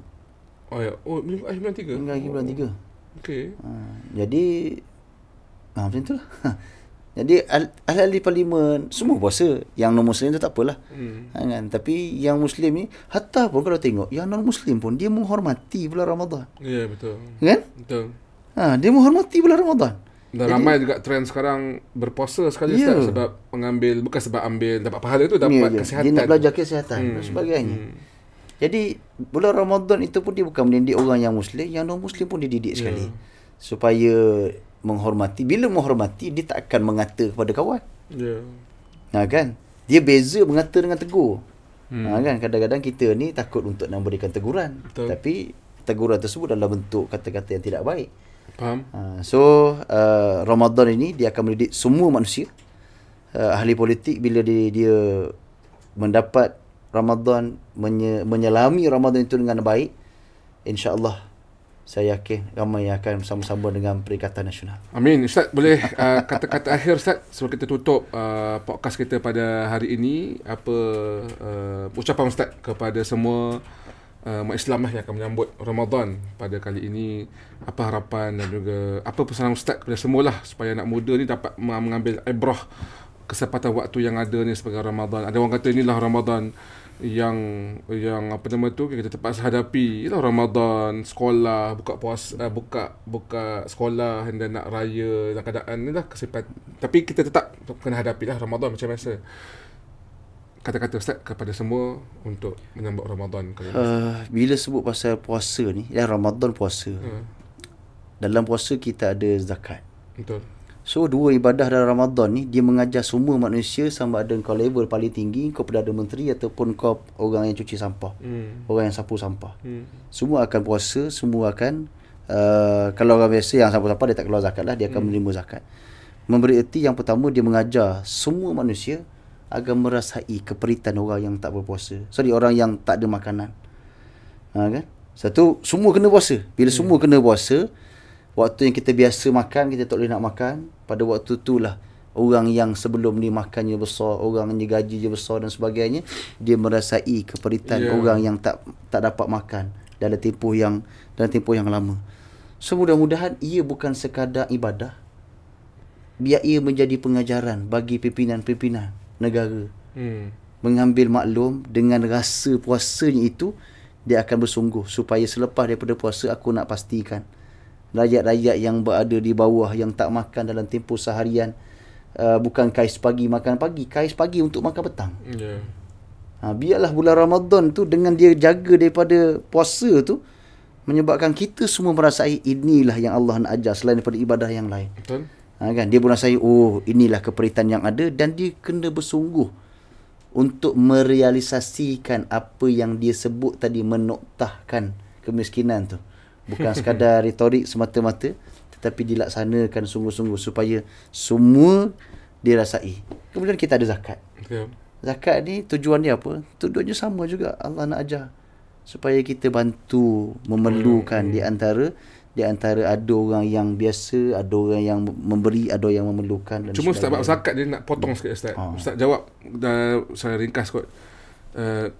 Oh ya. Oh, minggu akhir bulan 3. Minggu akhir bulan 3. Okey. Jadi macam tu lah. Jadi ahli parlimen semua puasa. Yang non-Muslim tu tak apalah. Kan? Tapi yang Muslim ni, hatta pun kalau tengok, yang non-Muslim pun dia menghormati bulan Ramadan. Ya, betul. Kan? Betul. Dia menghormati bulan Ramadan. Dan ramai juga trend sekarang berpuasa sekali Ustaz, sebab mengambil, bukan sebab ambil dapat pahala tu, dapat kesihatan. Dia nak belajar kesihatan dan sebagainya. Jadi bulan Ramadan itu pun dia bukan mendidik orang yang Muslim, yang non-Muslim pun dididik sekali. Supaya menghormati. Bila menghormati, dia tak akan mengata kepada kawan. Kan? Dia beza mengata dengan tegur. Kan? Kadang-kadang kita ni takut untuk memberikan teguran. Betul. Tapi teguran tersebut dalam bentuk kata-kata yang tidak baik. Faham. So Ramadan ini dia akan mendidik semua manusia. Ahli politik bila dia mendapat Ramadan, menyelami Ramadan itu dengan baik, insya-Allah saya yakin ramai yang akan bersama-sama dengan Perikatan Nasional. Amin. Ustaz, boleh kata-kata akhir Ustaz sebelum kita tutup podcast kita pada hari ini, apa ucapan Ustaz kepada semua umat Islam yang akan menyambut Ramadan pada kali ini, apa harapan dan juga apa pesanan Ustaz kepada semualah supaya anak muda ni dapat mengambil ibrah kesempatan waktu yang ada ni sebagai Ramadan. Ada orang kata inilah Ramadan yang apa nama tu kita terpaksa hadapi. Ialah Ramadan, sekolah, buka puasa, buka sekolah dan nak raya dalam keadaan inilah kesempatan. Tapi kita tetap kena hadapilah Ramadan macam biasa. Kata-kata Ustaz kepada semua untuk menyambut Ramadan kali ini. Bila sebut pasal puasa ni, Ramadan puasa. Dalam puasa kita ada zakat. Betul. So dua ibadah dalam Ramadan ni, dia mengajar semua manusia, sama ada kau level paling tinggi, kau Perdana Menteri ataupun kau orang yang cuci sampah, orang yang sapu sampah. Semua akan puasa, semua akan kalau orang biasa yang sapu sampah dia tak keluar zakat lah, dia akan menerima zakat. Memberi erti yang pertama, dia mengajar semua manusia agar merasai keperitan orang yang tak berpuasa. Orang yang tak ada makanan. Kan? Satu, semua kena puasa. Bila semua kena puasa, waktu yang kita biasa makan, kita tak boleh nak makan. Pada waktu itulah orang yang sebelum ni makannya besar, orang yang gajinya besar dan sebagainya, dia merasai keperitan orang yang tak dapat makan dalam tempoh yang lama. So mudah-mudahan ia bukan sekadar ibadah, biar ia menjadi pengajaran bagi pimpinan-pimpinan negara. Mengambil maklum dengan rasa puasanya itu, dia akan bersungguh supaya selepas daripada puasa, aku nak pastikan rakyat-rakyat yang berada di bawah yang tak makan dalam tempoh seharian, bukan kais pagi makan pagi, kais pagi untuk makan petang. Biarlah bulan Ramadan tu dengan dia jaga daripada puasa tu, menyebabkan kita semua merasai inilah yang Allah nak ajar selain daripada ibadah yang lain. Betul. Kan? Dia merasai, inilah keperitan yang ada, dan dia kena bersungguh untuk merealisasikan apa yang dia sebut tadi, menoktahkan kemiskinan tu. Bukan sekadar retorik semata-mata, tetapi dilaksanakan sungguh-sungguh supaya semua dirasai. Kemudian kita ada zakat. Zakat ni tujuan dia apa? Tujuannya sama juga. Allah nak ajar supaya kita bantu memerlukan di antara ada orang yang biasa, ada orang yang memberi, ada yang memerlukan. Dan cuma Ustaz bab zakat dia nak potong sikit Ustaz. Ustaz jawab saya ringkas kot.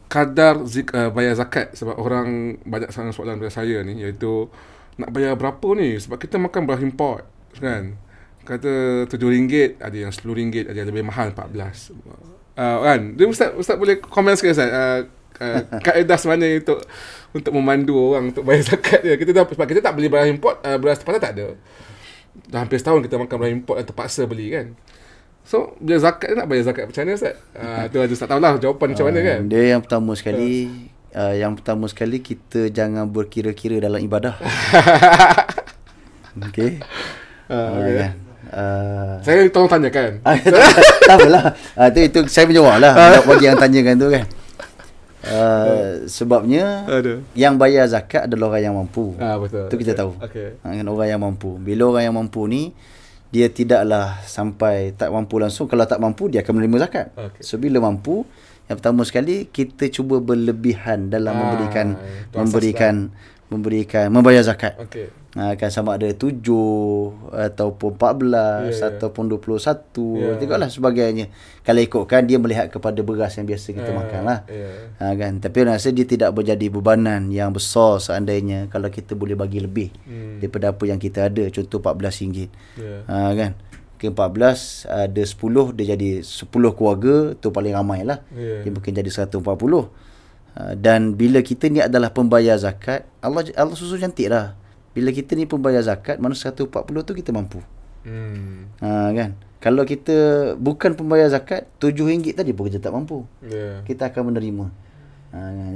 Kadar bayar zakat, sebab orang banyak sangat soalan pada saya ni, iaitu nak bayar berapa ni, sebab kita makan beras import kan. Kata RM7, ada yang RM10, ada yang lebih mahal 14. Kan? Dia Ustaz boleh komen sikit Ustaz, kaedah sebenarnya untuk memandu orang untuk bayar zakat dia. Sebab kita tak beli beras import, beras tempatan tak ada. Dah hampir setahun kita makan beras import dan terpaksa beli kan. So, bila zakat nak bayar zakat macam mana Ustaz? Tu ada Ustaz tahulah jawapan macam mana kan. Dia yang pertama sekali kita jangan berkira-kira dalam ibadah. Okey. Kan. Saya tolong tanyakan. Tak apalah. Itu saya menjawablah bagi yang tanyakan tu kan. Sebabnya yang bayar zakat adalah orang yang mampu. Betul. Itu kita tahu. Kan, orang yang mampu. Bila orang yang mampu ni, dia tidaklah sampai tak mampu langsung. Kalau tak mampu, dia akan menerima zakat. So bila mampu, yang pertama sekali kita cuba berlebihan dalam membayar zakat. Kan sama ada 7 ataupun 14 ataupun 21, tengoklah sebagainya. Kalau ikutkan dia melihat kepada beras yang biasa kita makan lah. Kan, tapi rasa dia tidak menjadi bebanan yang besar seandainya kalau kita boleh bagi lebih daripada apa yang kita ada. Contoh RM14. Kan, ke 14 ada 10, dia jadi 10 keluarga, tu paling ramai lah. Dia mungkin jadi 140. Dan bila kita ni adalah pembayar zakat, Allah susun cantik lah. Bila kita ni pembayar zakat, mana 140 tu kita mampu. Kan? Kalau kita bukan pembayar zakat, RM7 tadi pun kita tak mampu. Kita akan menerima.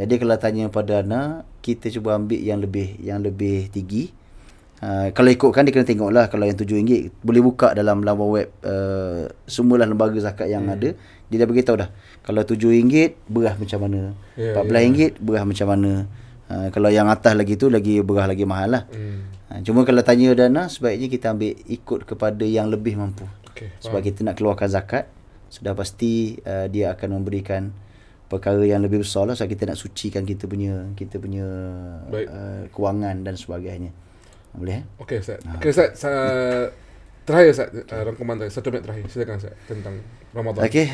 Jadi kalau tanya pada Ana, kita cuba ambil yang lebih tinggi. Kalau ikutkan, dia kena tengok lah. Kalau yang RM7 boleh buka dalam laman web semualah lembaga zakat yang ada. Dia dah beritahu dah, kalau RM7 beras macam mana, RM14 beras macam mana. Kalau yang atas lagi tu beras lagi mahal lah. Cuma kalau tanya dana, sebaiknya kita ambil ikut kepada yang lebih mampu. Sebab kita nak keluarkan zakat, sudah pasti dia akan memberikan perkara yang lebih besar lah. Sebab kita nak sucikan kita punya kewangan dan sebagainya. Boleh? Okey Ustaz. Ustaz, terakhir Ustaz, rangkuman tadi 1 minit terakhir, silakan Ustaz, tentang Ramadan. Okey,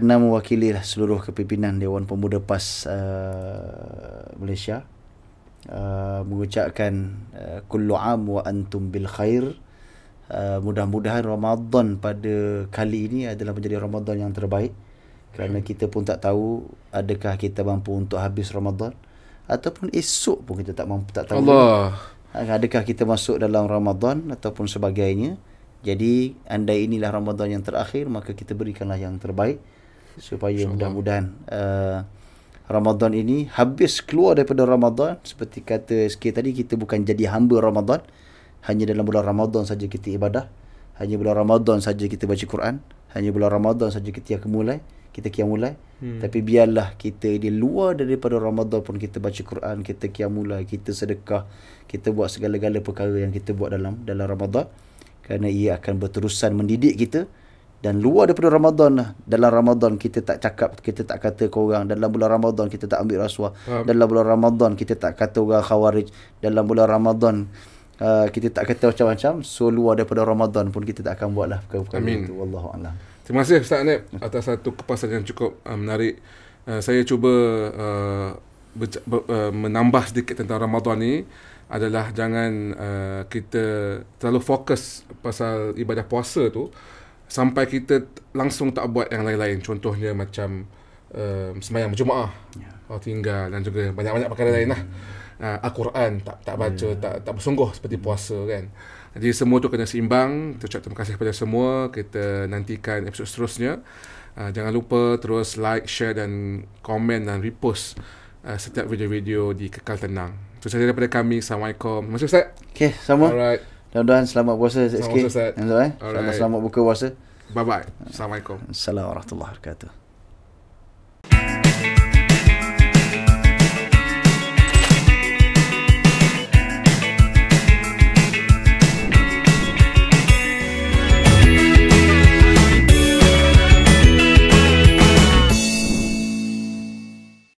nak mewakili lah seluruh kepimpinan Dewan Pemuda PAS Malaysia, mengucapkan kullu am wa antum bil khair. Mudah-mudahan Ramadan pada kali ini adalah menjadi Ramadan yang terbaik, kerana kita pun tak tahu adakah kita mampu untuk habis Ramadan ataupun esok pun kita tak tahu. Allah. Adakah kita masuk dalam Ramadan ataupun sebagainya. Jadi andai inilah Ramadan yang terakhir, maka kita berikanlah yang terbaik supaya mudah-mudahan Ramadan ini habis keluar daripada Ramadan. Seperti kata sikit tadi, kita bukan jadi hamba Ramadan. Hanya dalam bulan Ramadan saja kita ibadah. Hanya bulan Ramadan saja kita baca Quran. Hanya bulan Ramadan saja kita qiyam mulai. Tapi biarlah kita di luar daripada Ramadan pun kita baca Quran, kita qiyam mulai, kita sedekah, kita buat segala-gala perkara yang kita buat dalam Ramadan. Kerana ia akan berterusan mendidik kita Dan luar daripada Ramadan lah. Dalam Ramadan kita tak cakap, kita tak kata korang. Dalam bulan Ramadan kita tak ambil rasuah. Dalam bulan Ramadan kita tak kata orang khawarij. Dalam bulan Ramadan kita tak kata macam-macam. So luar daripada Ramadan pun kita tak akan buat lah perkara-perkara itu. Wallahualam. Terima kasih Ustaz Anip atas satu kepasan yang cukup menarik. Saya cuba menambah sedikit tentang Ramadan ni adalah jangan kita terlalu fokus pasal ibadah puasa tu sampai kita langsung tak buat yang lain-lain. Contohnya macam sembahyang berjemaah tinggal, dan juga banyak-banyak perkara lain lah. Al-Quran tak baca, tak bersungguh seperti puasa kan. Jadi semua tu kena seimbang. Ucap terima kasih kepada semua. Kita nantikan episod seterusnya. Jangan lupa terus like, share dan komen dan repost setiap video-video di Kekal Tenang. Itu saja daripada kami. Assalamualaikum. Terima kasih Ustaz. Okay, sama. Alright. Mudah-mudahan selamat puasa sikit. Selamat puasa, Ustaz. Selamat buka puasa. Bye-bye. Assalamualaikum. Assalamualaikum warahmatullahi wabarakatuh.